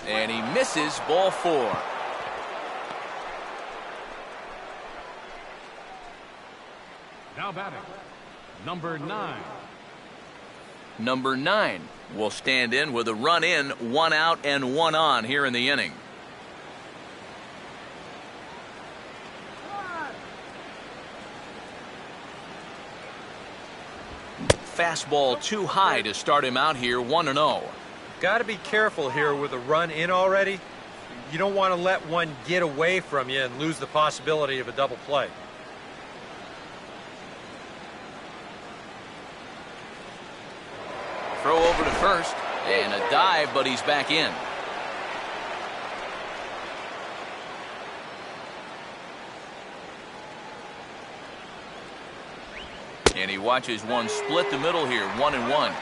And he misses, ball 4. Now batting, number 9. Number 9 will stand in with a run in, 1 out and 1 on here in the inning. Fastball too high to start him out here, 1-0. Got to be careful here with a run in already. You don't want to let one get away from you and lose the possibility of a double play. Throw over to first, and a dive, but he's back in. And he watches one split the middle here, 1-1.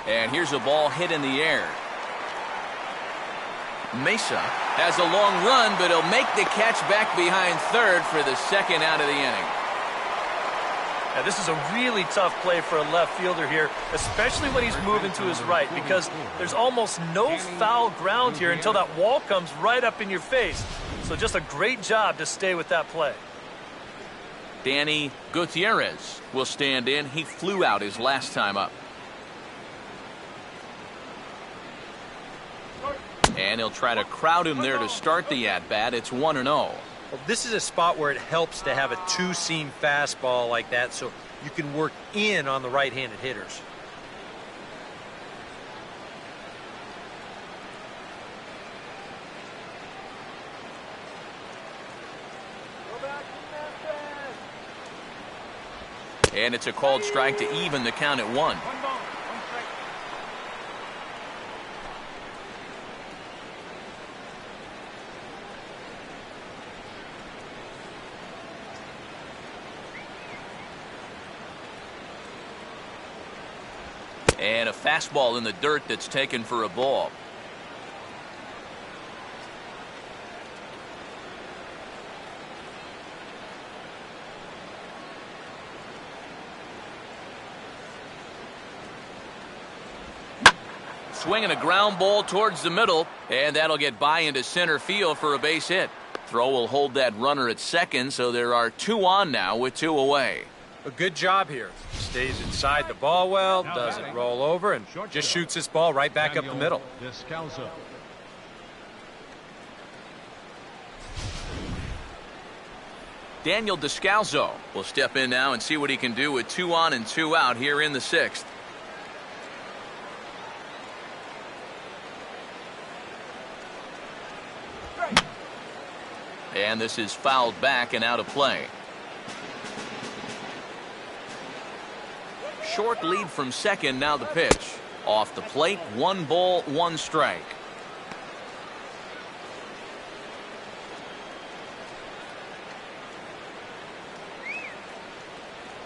And here's a ball hit in the air. Mesa has a long run, but he'll make the catch back behind third for the second out of the inning. Now, this is a really tough play for a left fielder here, especially when he's moving to his right, because there's almost no foul ground here until that wall comes right up in your face. So just a great job to stay with that play. Danny Gutierrez will stand in. He flew out his last time up. And he'll try to crowd him there to start the at-bat. It's 1-0. Well, this is a spot where it helps to have a two-seam fastball like that so you can work in on the right-handed hitters. And it's a called strike to even the count at 1. And a fastball in the dirt that's taken for a ball. Swinging a ground ball towards the middle, and that'll get by into center field for a base hit. Throw will hold that runner at second, so there are 2 on now with 2 away. A good job here. Stays inside the ball well, doesn't roll over, and just shoots this ball right back up the middle. Daniel Descalzo will step in now and see what he can do with 2 on and 2 out here in the 6th. And this is fouled back and out of play. Short lead from second, now the pitch. Off the plate, 1 ball, 1 strike.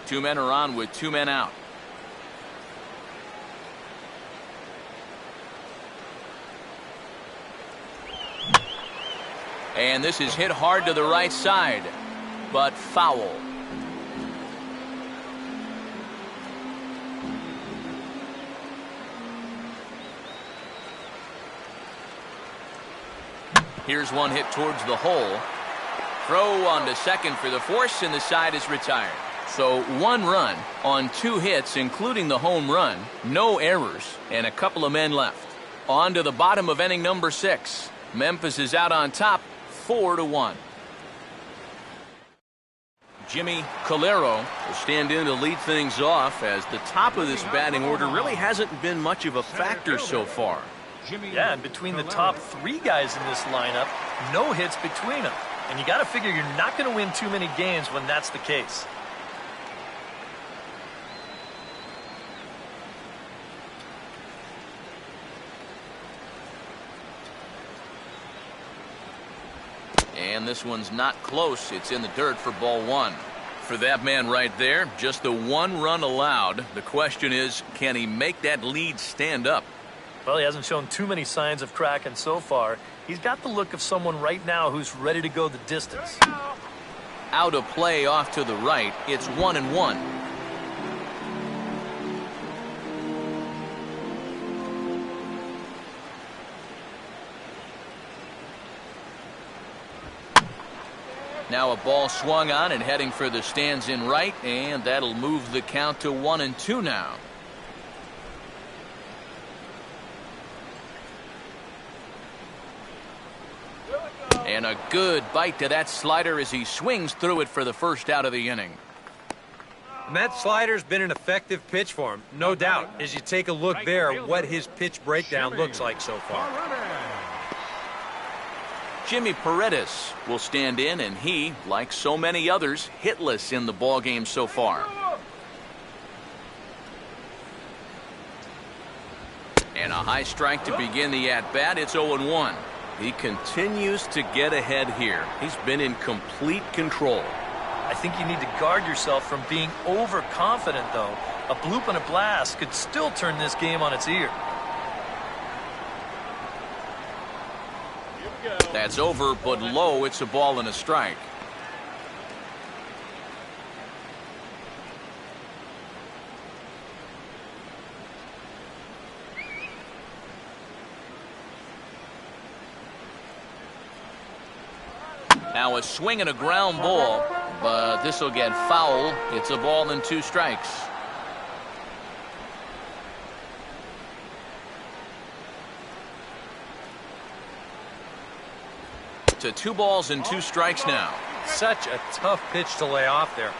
Two men are on with 2 men out. And this is hit hard to the right side, but foul. Here's one hit towards the hole. Throw on to second for the force, and the side is retired. So 1 run on 2 hits, including the home run, no errors, and a couple of men left. On to the bottom of inning number 6. Memphis is out on top, 4-1. Jimmy Calero will stand in to lead things off, as the top of this batting order really hasn't been much of a factor so far. Yeah, and between the top 3 guys in this lineup, no hits between them. And you got to figure you're not going to win too many games when that's the case. And this one's not close. It's in the dirt for ball 1. For that man right there, just the 1 run allowed. The question is, can he make that lead stand up? Well, he hasn't shown too many signs of cracking so far. He's got the look of someone right now who's ready to go the distance. Out of play off to the right. It's 1-1. Now a ball swung on and heading for the stands in right, and that'll move the count to 1-2 now. And a good bite to that slider as he swings through it for the first out of the inning. And that slider's been an effective pitch for him, no doubt. As you take a look there, what his pitch breakdown looks like so far. Jimmy Paredes will stand in, and he, like so many others, hitless in the ballgame so far. And a high strike to begin the at-bat. It's 0-1. He continues to get ahead here. He's been in complete control. I think you need to guard yourself from being overconfident, though. A bloop and a blast could still turn this game on its ear. That's over, but low. It's a ball and a strike. Now a swing and a ground ball, but this will get foul. It's a ball and 2 strikes. To 2 balls and 2 strikes now. Such a tough pitch to lay off there.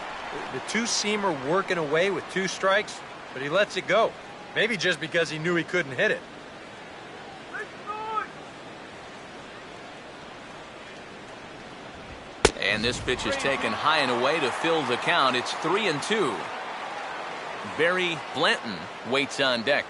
The two-seamer working away with 2 strikes, but he lets it go. Maybe just because he knew he couldn't hit it. And this pitch is taken high and away to fill the count. It's 3-2. Barry Blanton waits on deck.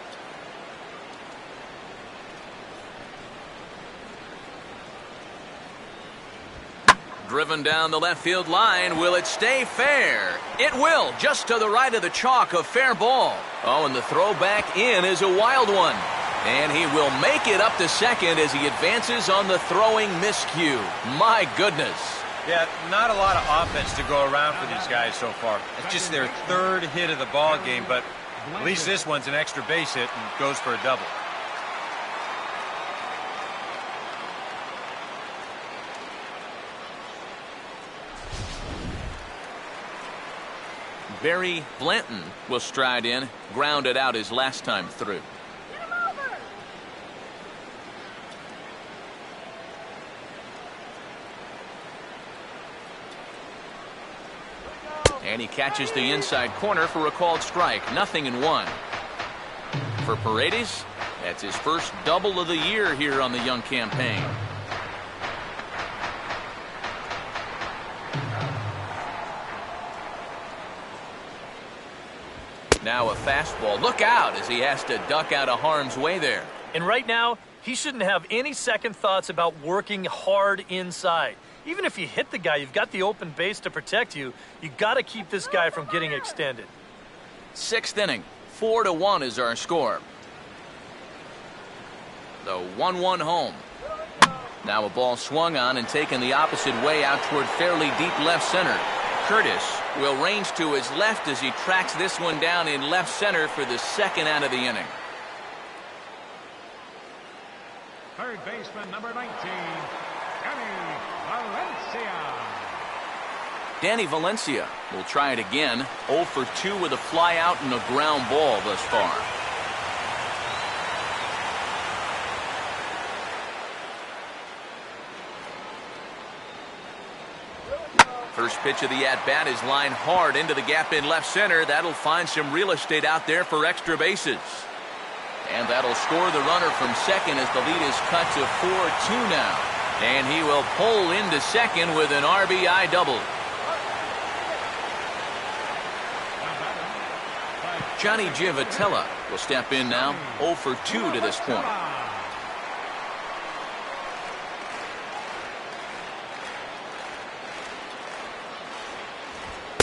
Driven down the left field line. Will it stay fair? It will, just to the right of the chalk, a fair ball. Oh, and the throw back in is a wild one. And he will make it up to second as he advances on the throwing miscue. My goodness. Yeah, not a lot of offense to go around for these guys so far. It's just their 3rd hit of the ball game, but at least this one's an extra base hit and goes for a double. Barry Blanton will stride in, grounded out his last time through. And he catches the inside corner for a called strike. 0-1. For Paredes, that's his first double of the year here on the young campaign. Now a fastball. Look out as he has to duck out of harm's way there. And right now, he shouldn't have any second thoughts about working hard inside. Even if you hit the guy, you've got the open base to protect you. You got to keep this guy from getting extended. 6th inning. 4-1 is our score. The 1-1 home. Now a ball swung on and taken the opposite way out toward fairly deep left center. Curtis will range to his left as he tracks this one down in left center for the 2nd out of the inning. Third baseman, number 19, Valencia. Danny Valencia will try it again. 0 for 2 with a fly out and a ground ball thus far. First pitch of the at-bat is lined hard into the gap in left center. That'll find some real estate out there for extra bases. And that'll score the runner from second as the lead is cut to 4-2 now. And he will pull into second with an RBI double. Johnny Giovatella will step in now. 0 for 2 to this point.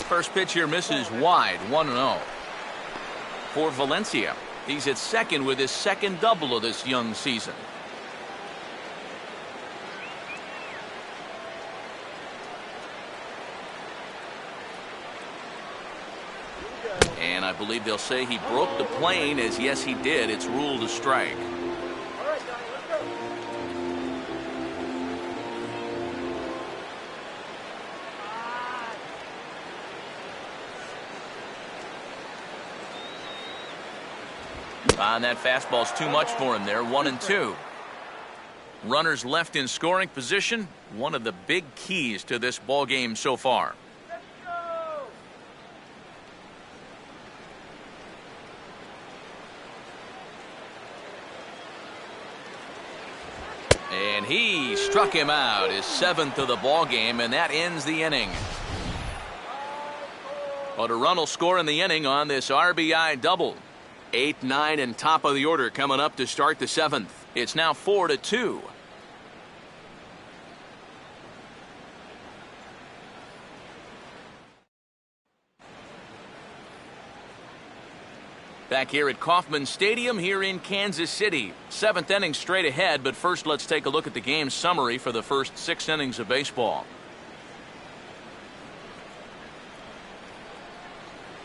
First pitch here misses wide, 1-0. For Valencia, he's at second with his second double of this young season. And I believe they'll say he broke the plane, as yes he did. It's ruled a strike. And that fastball's too much for him there. 1-2. Runners left in scoring position, one of the big keys to this ball game so far. Let's go! And he struck him out, his 7th of the ball game, and that ends the inning. But a run will score in the inning on this RBI double. 8, 9, and top of the order coming up to start the 7th. It's now 4-2. Back here at Kauffman Stadium here in Kansas City. 7th inning straight ahead, but first let's take a look at the game summary for the first 6 innings of baseball.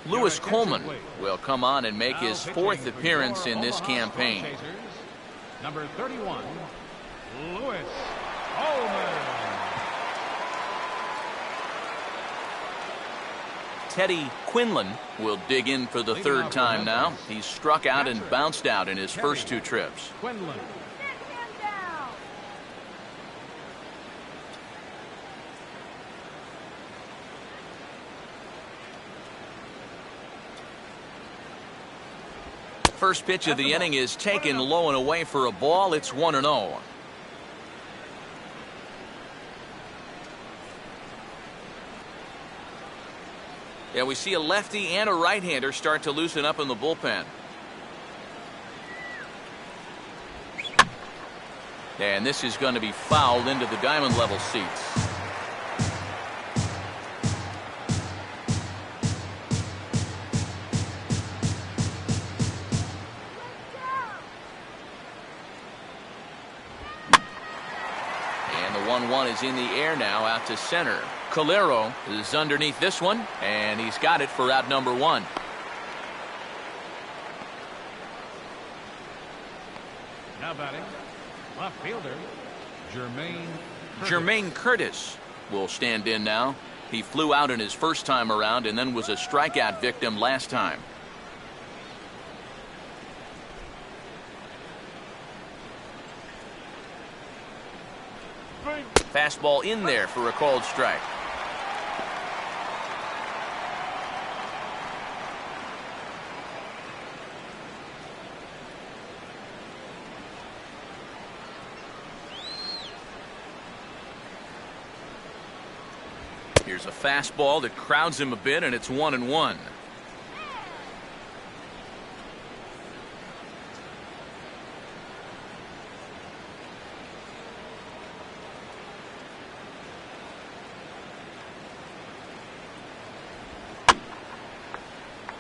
Lewis Coleman will come on and make his 4th appearance in this campaign. Number 31, Lewis Coleman. Teddy Quinlan will dig in for the 3rd time now. He's struck out and bounced out in his first 2 trips. Quinlan. Sit him down. First pitch of the inning is taken low and away for a ball. It's 1-0. Yeah, we see a lefty and a right-hander start to loosen up in the bullpen. And this is going to be fouled into the diamond level seats. And the 1-1 is in the air now out to center. Calero is underneath this one, and he's got it for out number 1. Now batting, left fielder, Jermaine Curtis will stand in now. He flew out in his first time around and then was a strikeout victim last time. Fastball in there for a called strike. Here's a fastball that crowds him a bit, and it's 1-1.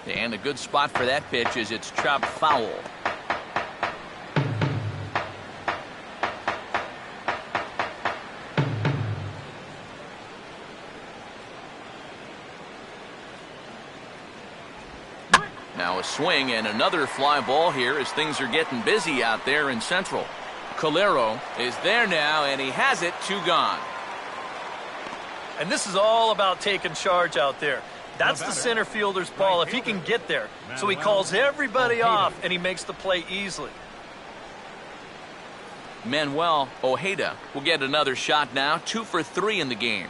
And a good spot for that pitch is it's chopped foul. Now a swing and another fly ball here as things are getting busy out there in Central. Calero is there now, and he has it. 2 gone. And this is all about taking charge out there. That's the center fielder's ball if he can get there. So he calls everybody off, and he makes the play easily. Manuel Ojeda will get another shot now. 2 for 3 in the game.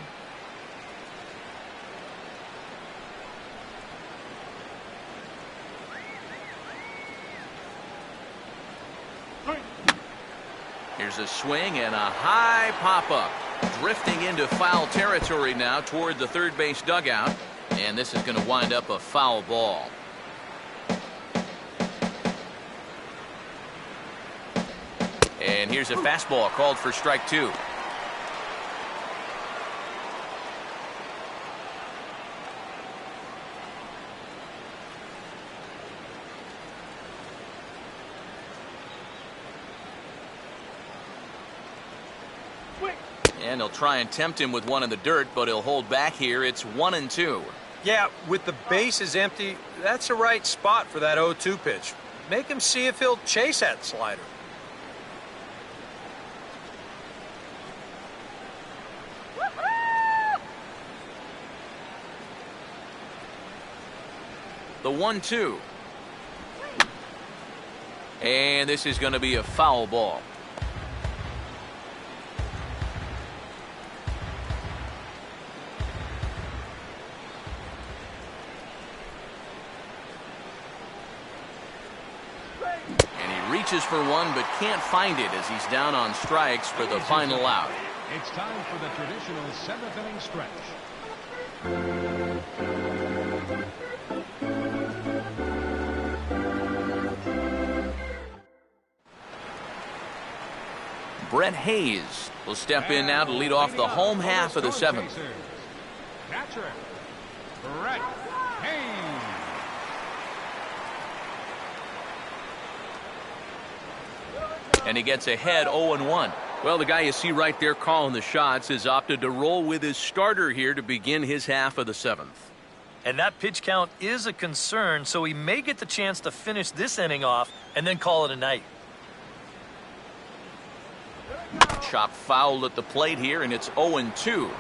Here's a swing and a high pop-up. Drifting into foul territory now toward the third base dugout. And this is going to wind up a foul ball. And here's a fastball called for strike 2. And he'll try and tempt him with one in the dirt, but he'll hold back here. It's 1-2. Yeah, with the bases empty, that's the right spot for that 0-2 pitch. Make him see if he'll chase that slider. The 1-2. And this is going to be a foul ball. reaches for one but can't find it as he's down on strikes for the final out. It's time for the traditional seventh inning stretch. Brent Hayes will step in now to lead off the home half of the seventh. Catcher, Brent Hayes. And he gets ahead 0-1. Well, the guy you see right there calling the shots has opted to roll with his starter here to begin his half of the seventh. And that pitch count is a concern, so he may get the chance to finish this inning off and then call it a night. Chop foul at the plate here, and it's 0-2.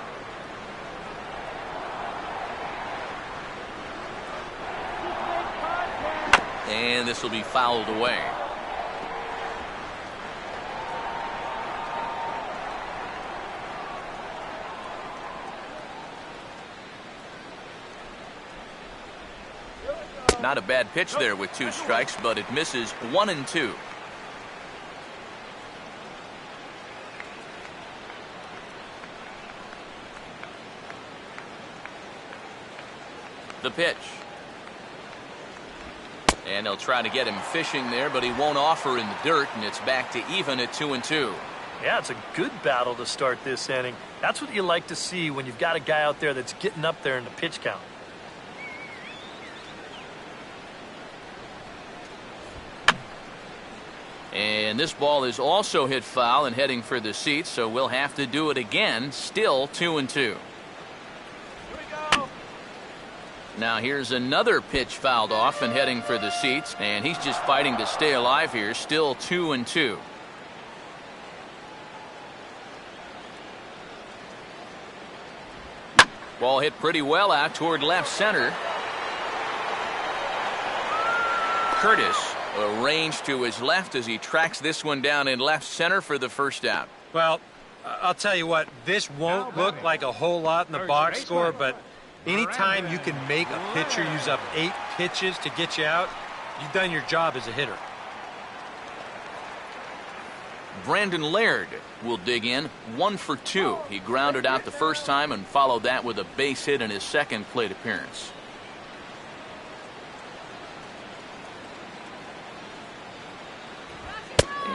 And this will be fouled away. Not a bad pitch there with 2 strikes, but it misses 1-2. The pitch. And they'll try to get him fishing there, but he won't offer in the dirt, and it's back to even at 2-2. Yeah, it's a good battle to start this inning. That's what you like to see when you've got a guy out there that's getting up there in the pitch count. And this ball is also hit foul and heading for the seats, so we'll have to do it again. Still 2-2. Now here's another pitch fouled off and heading for the seats, and he's just fighting to stay alive here. Still 2-2. Ball hit pretty well out toward left center. Curtis arranged to his left as he tracks this one down in left center for the first out. Well, I'll tell you what, this won't look like a whole lot in the box score, but anytime you can make a pitcher use up 8 pitches to get you out, you've done your job as a hitter. Brandon Laird will dig in 1 for 2. He grounded out the first time and followed that with a base hit in his second plate appearance.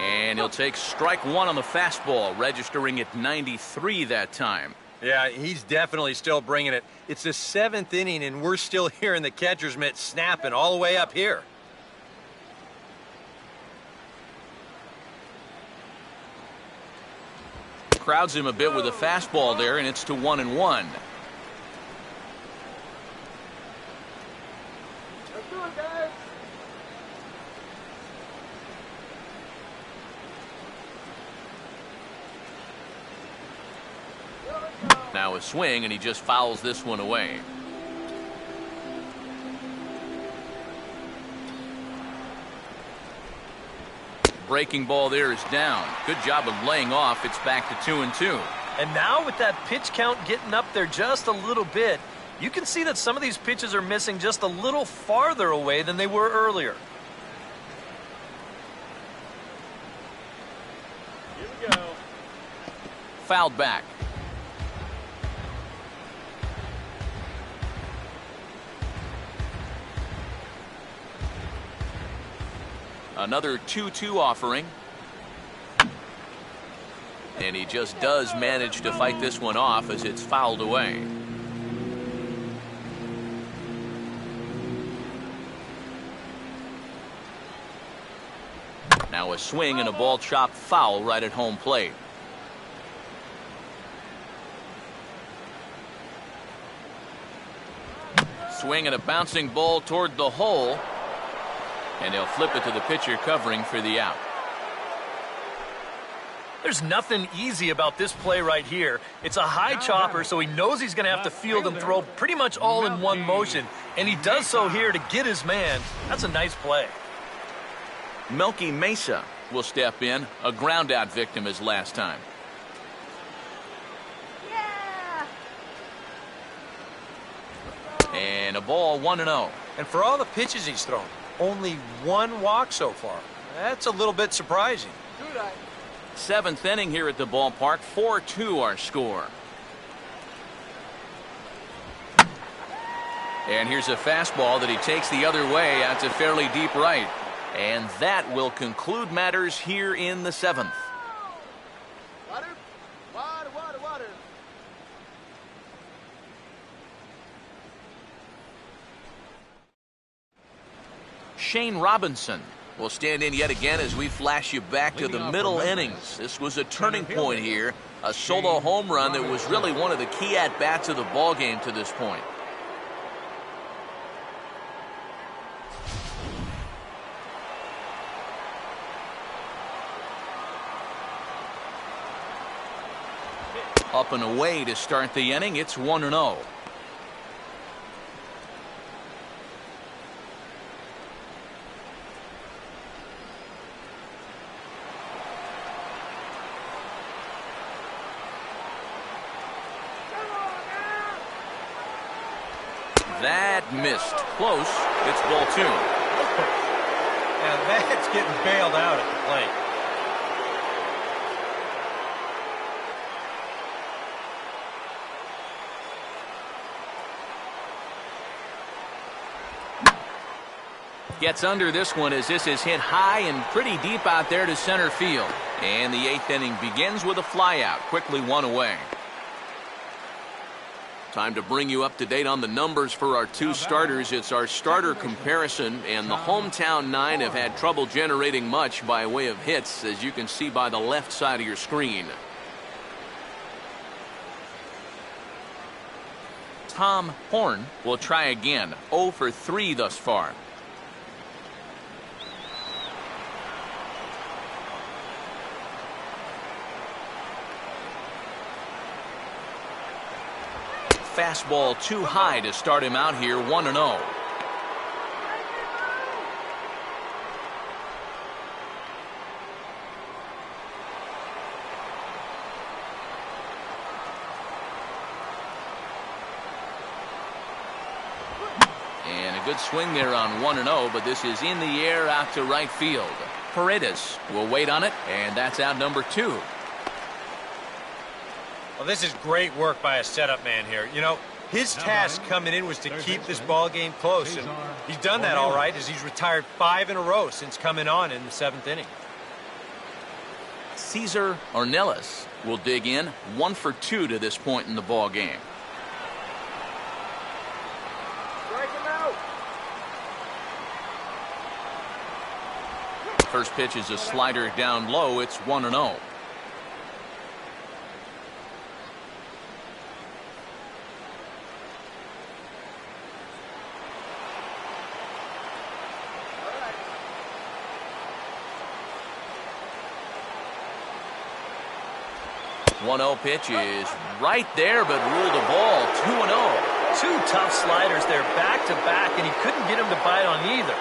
And he'll take strike 1 on the fastball, registering at 93 that time. Yeah, he's definitely still bringing it. It's the 7th inning, and we're still hearing the catcher's mitt snapping all the way up here. Crowds him a bit with a fastball there, and it's to 1-1. Let's do it, guys. Now a swing, and he just fouls this one away. Breaking ball there is down. Good job of laying off. It's back to 2-2. And now with that pitch count getting up there just a little bit, you can see that some of these pitches are missing just a little farther away than they were earlier. Here we go. Fouled back. Another 2-2 offering. And he just does manage to fight this one off as it's fouled away. Now a swing and a ball chopped foul right at home plate. Swing and a bouncing ball toward the hole. And they'll flip it to the pitcher covering for the out. There's nothing easy about this play right here. It's a high chopper, so he knows he's going to have to field and throw pretty much all in one motion. And he does so here to get his man. That's a nice play. Melky Mesa will step in, a ground out victim as last time. Yeah! And a ball 1-0. And for all the pitches he's thrown, only 1 walk so far. That's a little bit surprising. Seventh inning here at the ballpark. 4-2 our score. And here's a fastball that he takes the other way out to fairly deep right. And that will conclude matters here in the seventh. Water, water, water, water. Shane Robinson will stand in yet again as we flash you back to the middle innings. This was a turning point here. A solo home run that was really one of the key at-bats of the ball game to this point. Up and away to start the inning. It's 1-0. That missed. Close. It's ball 2. And that's getting bailed out at the plate. Gets under this one as this is hit high and pretty deep out there to center field. And the eighth inning begins with a flyout. Quickly one away. Time to bring you up to date on the numbers for our two starters. It's our starter comparison, and the hometown nine have had trouble generating much by way of hits, as you can see by the left side of your screen. Tom Horn will try again. 0 for 3 thus far. Fastball too high to start him out here. 1-0. And a good swing there on 1-0, but this is in the air out to right field. Paredes will wait on it, and that's out number 2. Well, this is great work by a setup man here. You know, his task coming in was to keep this ball game close, and he's done that all right as he's retired 5 in a row since coming on in the 7th inning. Cesar Ornelas will dig in. 1 for 2 to this point in the ball game. Strike him out. First pitch is a slider down low. It's 1-0. One-0 pitch is right there, but ruled a ball. 2-0. 2 tough sliders there back to back, and he couldn't get him to bite on either.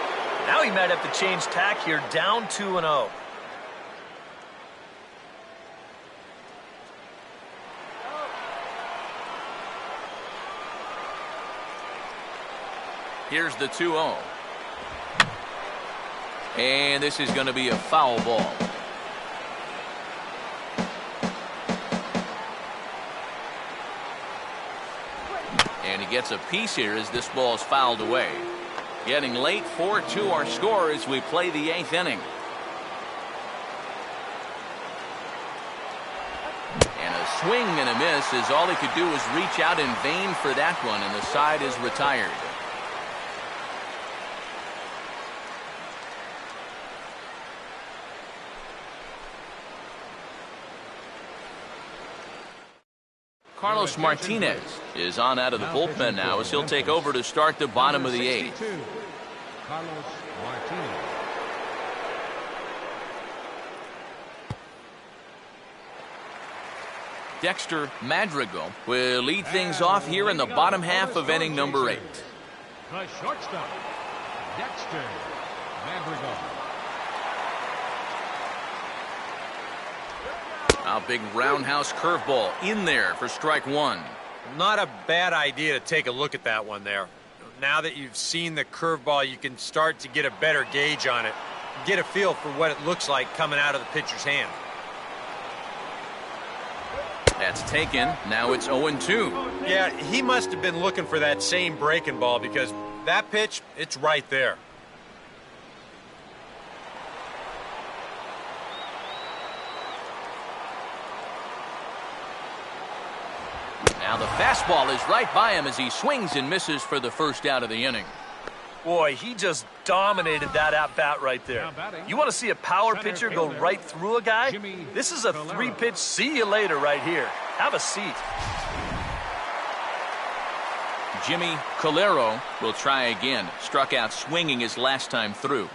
Now he might have to change tack here, down 2-0. Here's the 2-0. And this is going to be a foul ball. And he gets a piece here as this ball is fouled away. Getting late. 4-2 our score as we play the 8th inning. And a swing and a miss as all he could do was reach out in vain for that one, and the side is retired. Carlos Martinez is on out of the bullpen now as he'll take over to start the bottom of the 8th. Carlos Martinez. Dexter Madrigal will lead things off here in the bottom half of inning number 8. The shortstop, Dexter Madrigal. A big roundhouse curveball in there for strike 1. Not a bad idea to take a look at that one there. Now that you've seen the curveball, you can start to get a better gauge on it. get a feel for what it looks like coming out of the pitcher's hand. That's taken. Now it's 0-2. Yeah, he must have been looking for that same breaking ball because that pitch, it's right there. Now the fastball is right by him as he swings and misses for the first out of the inning. Boy, he just dominated that at-bat right there. You want to see a power pitcher go right through a guy? This is a 3-pitch see you later right here. Have a seat. Jimmy Calero will try again. Struck out swinging his last time through.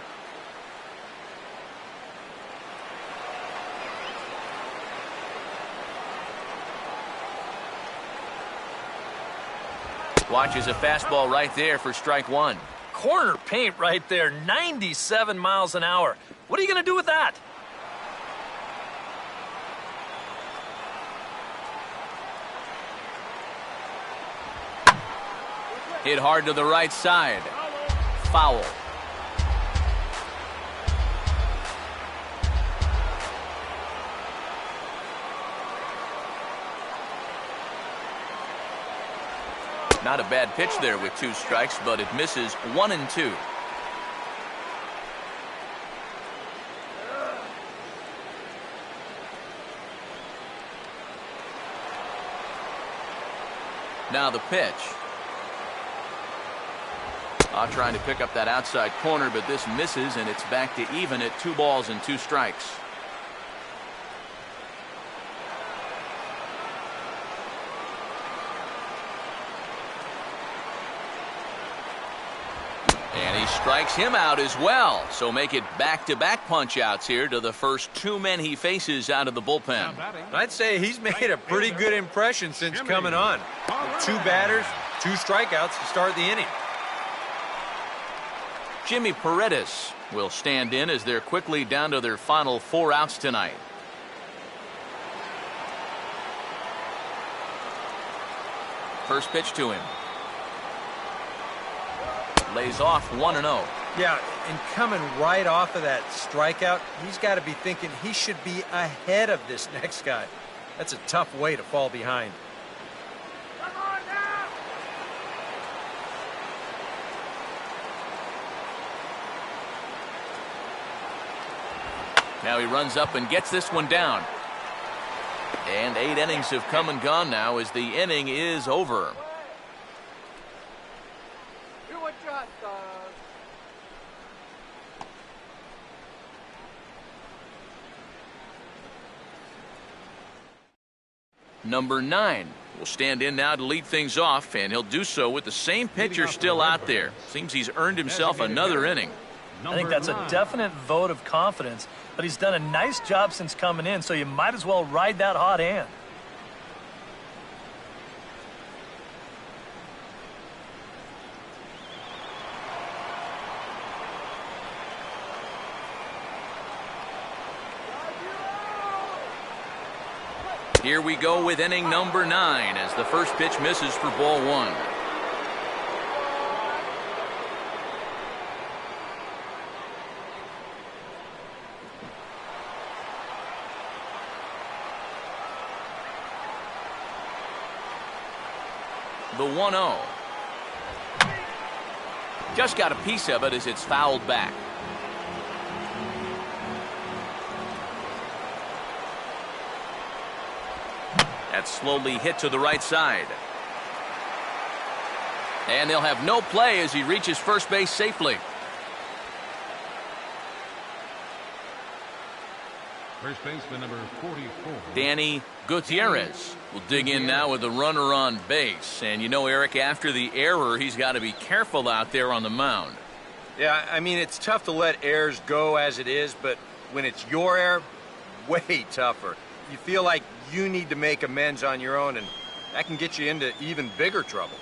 Watches a fastball right there for strike one. Corner paint right there, 97 miles an hour. What are you going to do with that? Hit hard to the right side. Foul. Not a bad pitch there with 2 strikes, but it misses 1-2. Now the pitch. Trying to pick up that outside corner, but this misses, and it's back to even at 2 balls and 2 strikes. And he strikes him out as well. So make it back-to-back punch-outs here to the first 2 men he faces out of the bullpen. I'd say he's made a pretty good impression since coming on. With 2 batters, 2 strikeouts to start the inning. Jimmy Paredes will stand in as they're quickly down to their final 4 outs tonight. First pitch to him. Lays off 1-0. Yeah, and coming right off of that strikeout, he's got to be thinking he should be ahead of this next guy. That's a tough way to fall behind. Now he runs up and gets this one down. And 8 innings have come and gone now as the inning is over. Do what you hot dog. Number 9 will stand in now to lead things off, and he'll do so with the same pitcher still out there. Seems he's earned himself another inning. I think that's a definite vote of confidence, but he's done a nice job since coming in, so you might as well ride that hot hand. Here we go with inning number 9 as the first pitch misses for ball 1. The 1-0. Just got a piece of it as it's fouled back. That's slowly hit to the right side. And they'll have no play as he reaches first base safely. First baseman number 44. Danny Gutierrez will dig in now with a runner on base. And you know, Eric, after the error, he's got to be careful out there on the mound. Yeah, I mean, it's tough to let errors go as it is, but when it's your error, way tougher. You feel like you need to make amends on your own, and that can get you into even bigger trouble.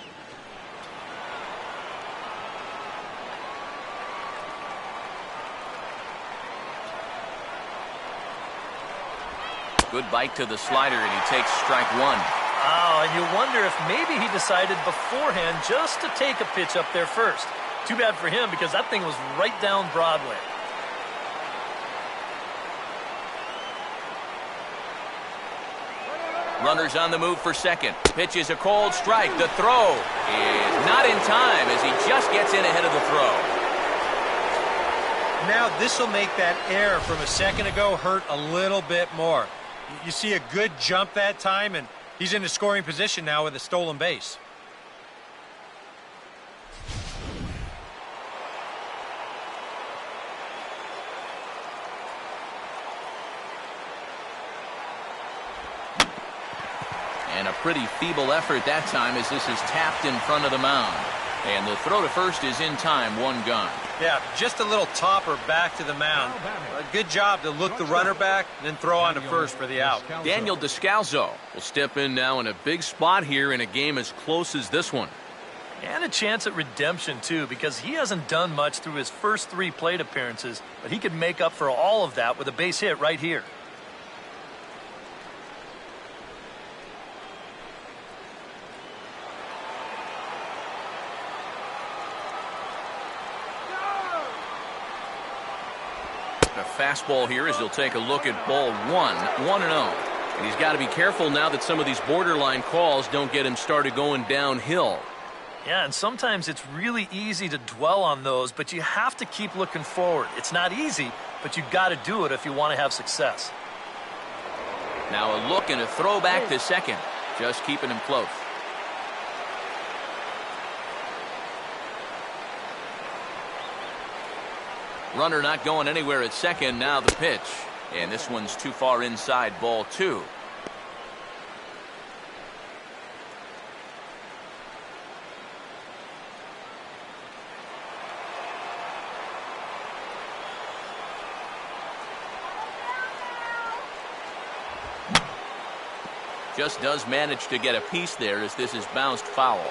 Good bite to the slider, and he takes strike 1. Oh, and you wonder if maybe he decided beforehand just to take a pitch up there first. Too bad for him because that thing was right down Broadway. Runners on the move for second. Pitch is a cold strike. The throw is not in time as he just gets in ahead of the throw. Now this will make that error from a second ago hurt a little bit more. You see a good jump that time, and he's in a scoring position now with a stolen base. And a pretty feeble effort that time as this is tapped in front of the mound. And the throw to first is in time, one gone. Yeah, just a little topper back to the mound. A good job to look the runner back and then throw on to first for the out. Daniel Descalzo will step in now in a big spot here in a game as close as this one. And a chance at redemption, too, because he hasn't done much through his first 3 plate appearances, but he could make up for all of that with a base hit right here. A fastball here as he'll take a look at ball 1-0. And he's got to be careful now that some of these borderline calls don't get him started going downhill. Yeah, and sometimes it's really easy to dwell on those, but you have to keep looking forward. It's not easy, but you've got to do it if you want to have success. Now a look and a throw back to second. Just keeping him close. Runner not going anywhere at second. Now the pitch. And this one's too far inside, ball 2. Just does manage to get a piece there as this is bounced foul.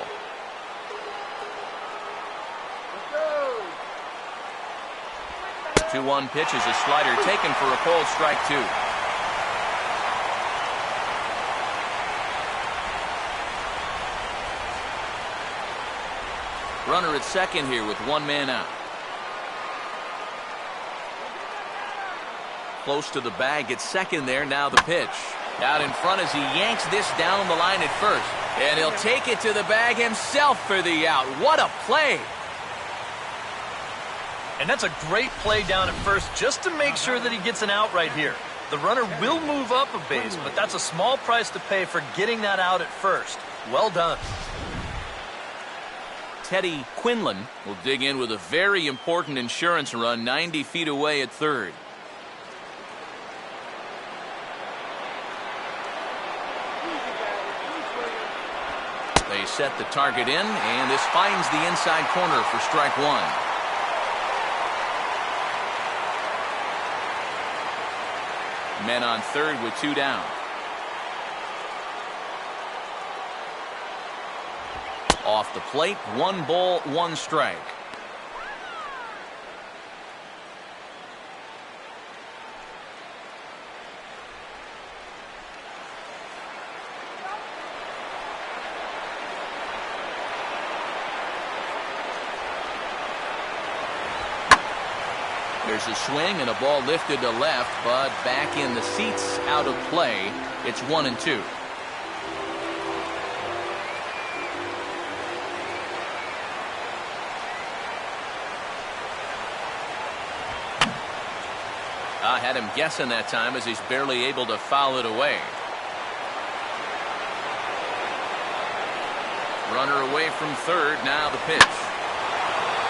2-1 pitch is a slider taken for a cold strike 2. Runner at second here with 1 man out. Close to the bag at second there. Now the pitch. Out in front as he yanks this down the line at first. And he'll take it to the bag himself for the out. What a play! And that's a great play down at first just to make sure that he gets an out right here. The runner will move up a base, but that's a small price to pay for getting that out at first. Well done. Teddy Quinlan will dig in with a very important insurance run 90 feet away at third. They set the target in, and this finds the inside corner for strike 1. Men on third with 2 down. Off the plate, 1 ball, 1 strike. There's a swing and a ball lifted to left, but back in the seats, out of play. It's 1-2. I had him guessing that time as he's barely able to foul it away. Runner away from third. Now the pitch.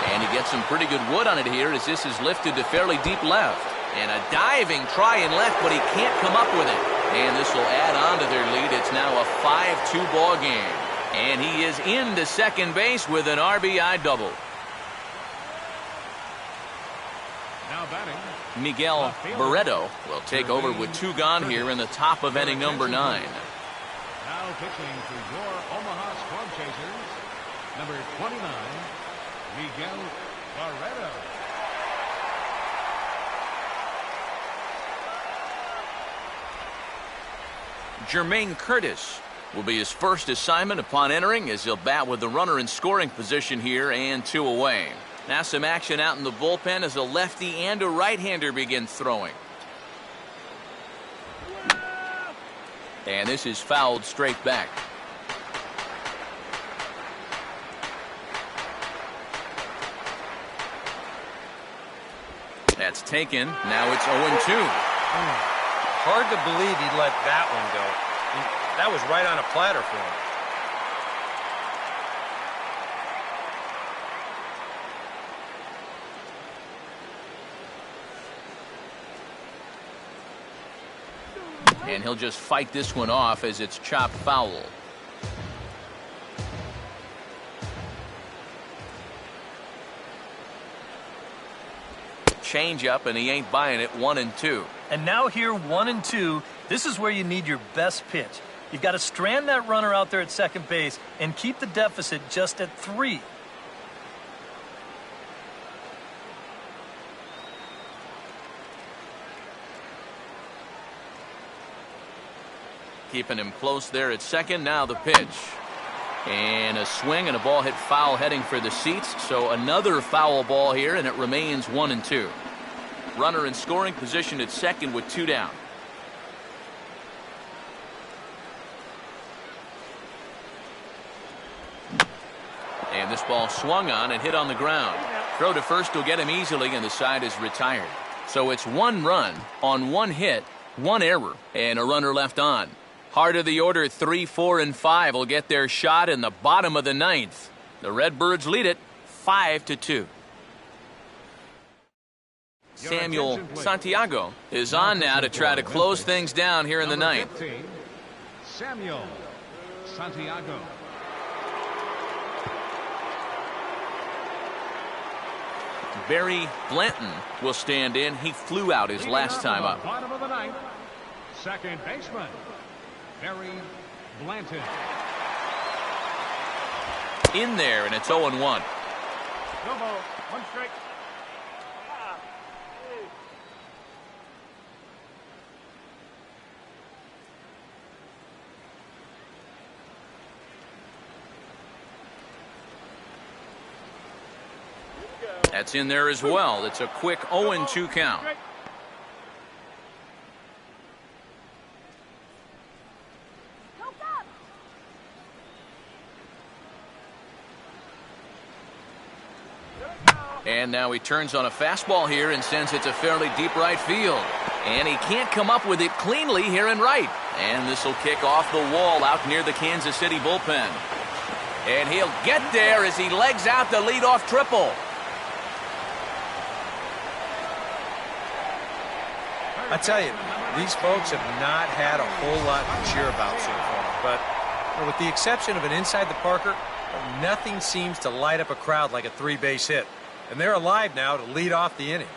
And he gets some pretty good wood on it here as this is lifted to fairly deep left. And a diving try in left, but he can't come up with it. And this will add on to their lead. It's now a 5-2 ball game. And he is into second base with an RBI double. Now batting, Miguel Barreto will take over with 2 gone here in the top of inning number 9. now pitching for your Omaha Storm Chasers, number 29, Miguel Barreto. Jermaine Curtis will be his first assignment upon entering as he'll bat with the runner in scoring position here and 2 away. Now some action out in the bullpen as a lefty and a right-hander begin throwing. And this is fouled straight back. That's taken. Now it's 0-2. Hard to believe he'd let that one go. That was right on a platter for him. And he'll just fight this one off as it's chopped foul. Change up, and he ain't buying it. 1-2. And now here, 1-2. This is where you need your best pitch. You've got to strand that runner out there at second base and keep the deficit just at 3. Keeping him close there at second. Now the pitch. And a swing and a ball hit foul heading for the seats. So another foul ball here, and it remains 1-2. Runner in scoring position at second with 2 down. And this ball swung on and hit on the ground. Throw to first will get him easily, and the side is retired. So it's 1 run on 1 hit, 1 error, and a runner left on. Heart of the order, 3, 4, and 5 will get their shot in the bottom of the 9th. The Redbirds lead it 5-2. Samuel Santiago is on now to try to close things down here in the 9th. 15, Samuel Santiago. Barry Blanton will stand in. He flew out his last time up. Bottom of the 9th, second baseman Barry Blanton. In there, and it's 0-1. No ball. 1 strike. That's in there as well. It's a quick 0-2 count. And now he turns on a fastball here and sends it to fairly deep right field. And he can't come up with it cleanly here in right. And this will kick off the wall out near the Kansas City bullpen. And he'll get there as he legs out the leadoff triple. I tell you, these folks have not had a whole lot to cheer about so far. But with the exception of an inside the Parker, nothing seems to light up a crowd like a 3-base hit. And they're alive now to lead off the inning.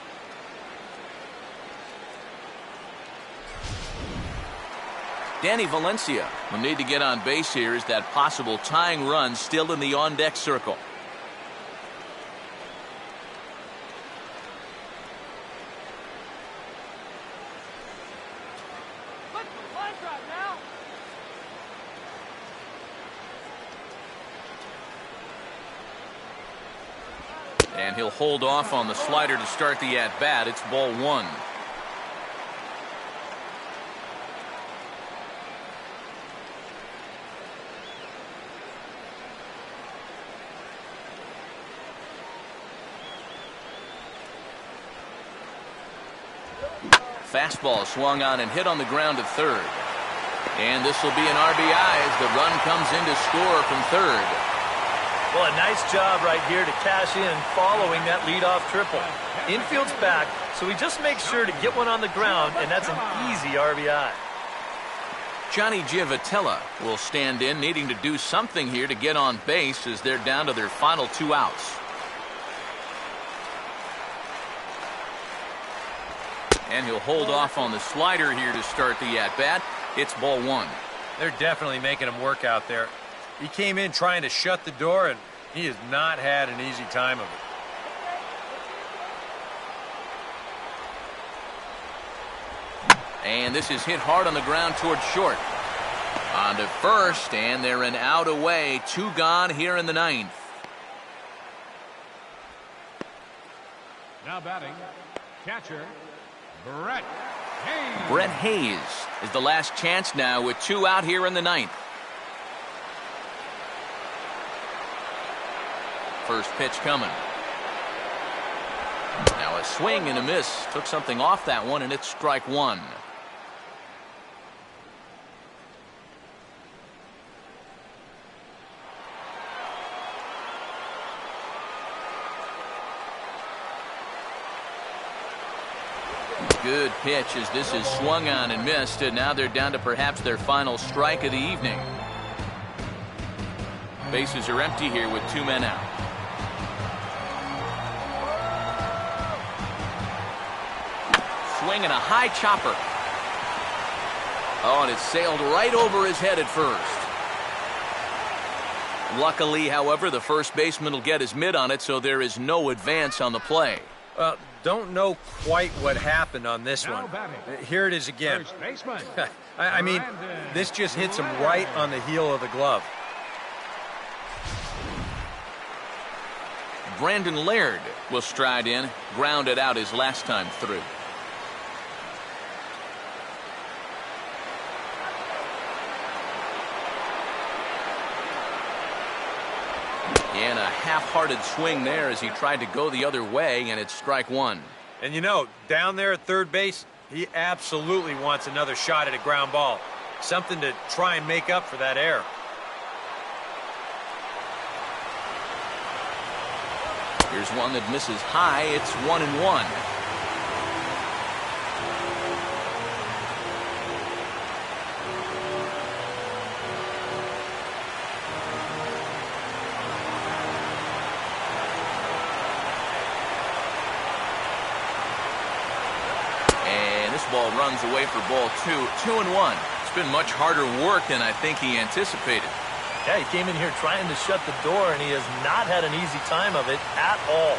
Danny Valencia will need to get on base here as that possible tying run still in the on-deck circle. And he'll hold off on the slider to start the at-bat. It's ball 1. Fastball swung on and hit on the ground at third. And this will be an RBI as the run comes in to score from third. Well, a nice job right here to cash in following that leadoff triple. Infield's back, so he just makes sure to get one on the ground, and that's an easy RBI. Johnny Giovatella will stand in, needing to do something here to get on base as they're down to their final 2 outs. And he'll hold off on the slider here to start the at-bat. It's ball 1. They're definitely making him work out there. He came in trying to shut the door, and he has not had an easy time of it. And this is hit hard on the ground towards short. On to first, and they're an out away. 2 gone here in the 9th. Now batting, catcher Brent Brent Hayes is the last chance now with 2 out here in the 9th. First pitch coming. Now a swing and a miss. Took something off that one, and it's strike 1. Good pitch as this is swung on and missed, and now they're down to perhaps their final strike of the evening. Bases are empty here with 2 men out. Swing and a high chopper. Oh, and it sailed right over his head at first. Luckily, however, the first baseman will get his mitt on it, so there is no advance on the play. Don't know quite what happened on this one. Here it is again. I mean, this just hits him right on the heel of the glove. Brandon Laird will stride in, grounded out his last time through. And a half-hearted swing there as he tried to go the other way, and it's strike 1. And you know, down there at third base, he absolutely wants another shot at a ground ball. Something to try and make up for that error. Here's one that misses high. It's 1-1. Ball runs away for ball 2. 2-1. It's been much harder work than I think he anticipated. Yeah, he came in here trying to shut the door, and he has not had an easy time of it at all.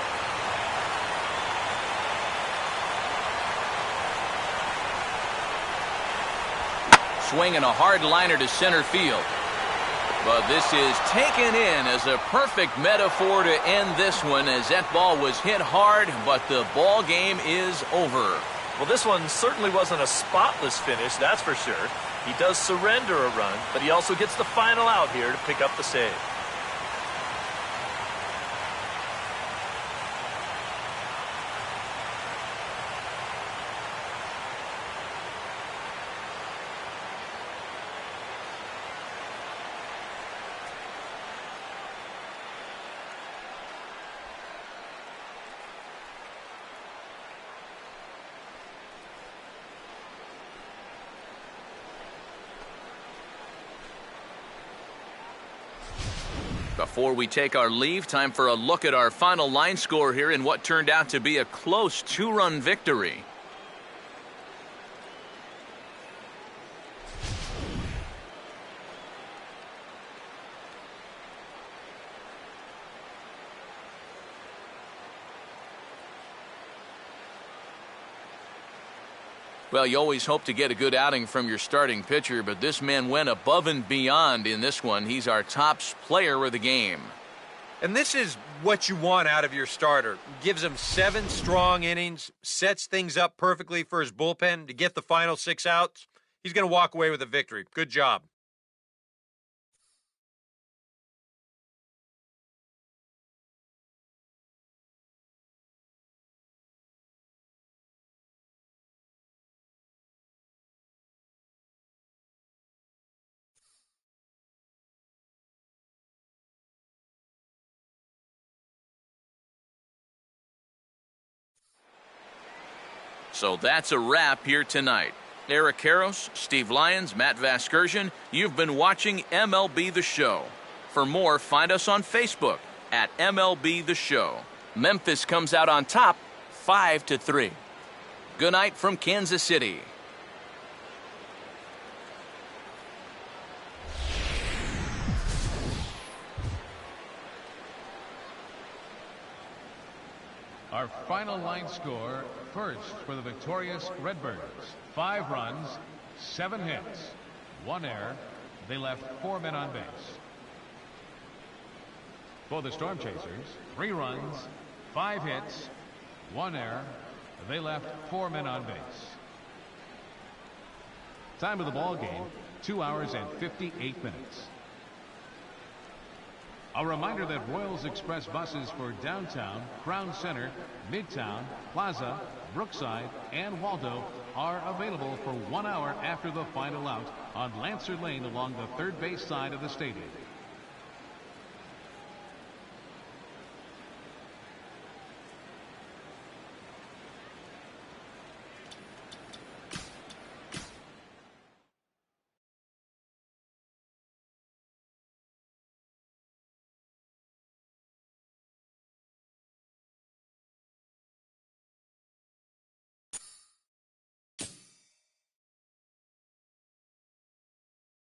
Swinging a hard liner to center field. But this is taken in as a perfect metaphor to end this one, as that ball was hit hard, but the ball game is over. Well, this one certainly wasn't a spotless finish, that's for sure. He does surrender a run, but he also gets the final out here to pick up the save. Before we take our leave, time for a look at our final line score here in what turned out to be a close 2-run victory. Well, you always hope to get a good outing from your starting pitcher, but this man went above and beyond in this one. He's our top player of the game. And this is what you want out of your starter. Gives him 7 strong innings, sets things up perfectly for his bullpen to get the final 6 outs. He's going to walk away with a victory. Good job. So that's a wrap here tonight. Eric Karros, Steve Lyons, Matt Vasgersian, you've been watching MLB The Show. For more, find us on Facebook at MLB The Show. Memphis comes out on top 5-3. Good night from Kansas City. Our final line score, first for the victorious Redbirds. 5 runs, 7 hits, 1 error. They left 4 men on base. For the Storm Chasers, 3 runs, 5 hits, 1 error. They left 4 men on base. Time of the ball game, 2 hours and 58 minutes. A reminder that Royals Express buses for downtown, Crown Center, Midtown, Plaza, Brookside, and Waldo are available for 1 hour after the final out on Lancer Lane along the third base side of the stadium.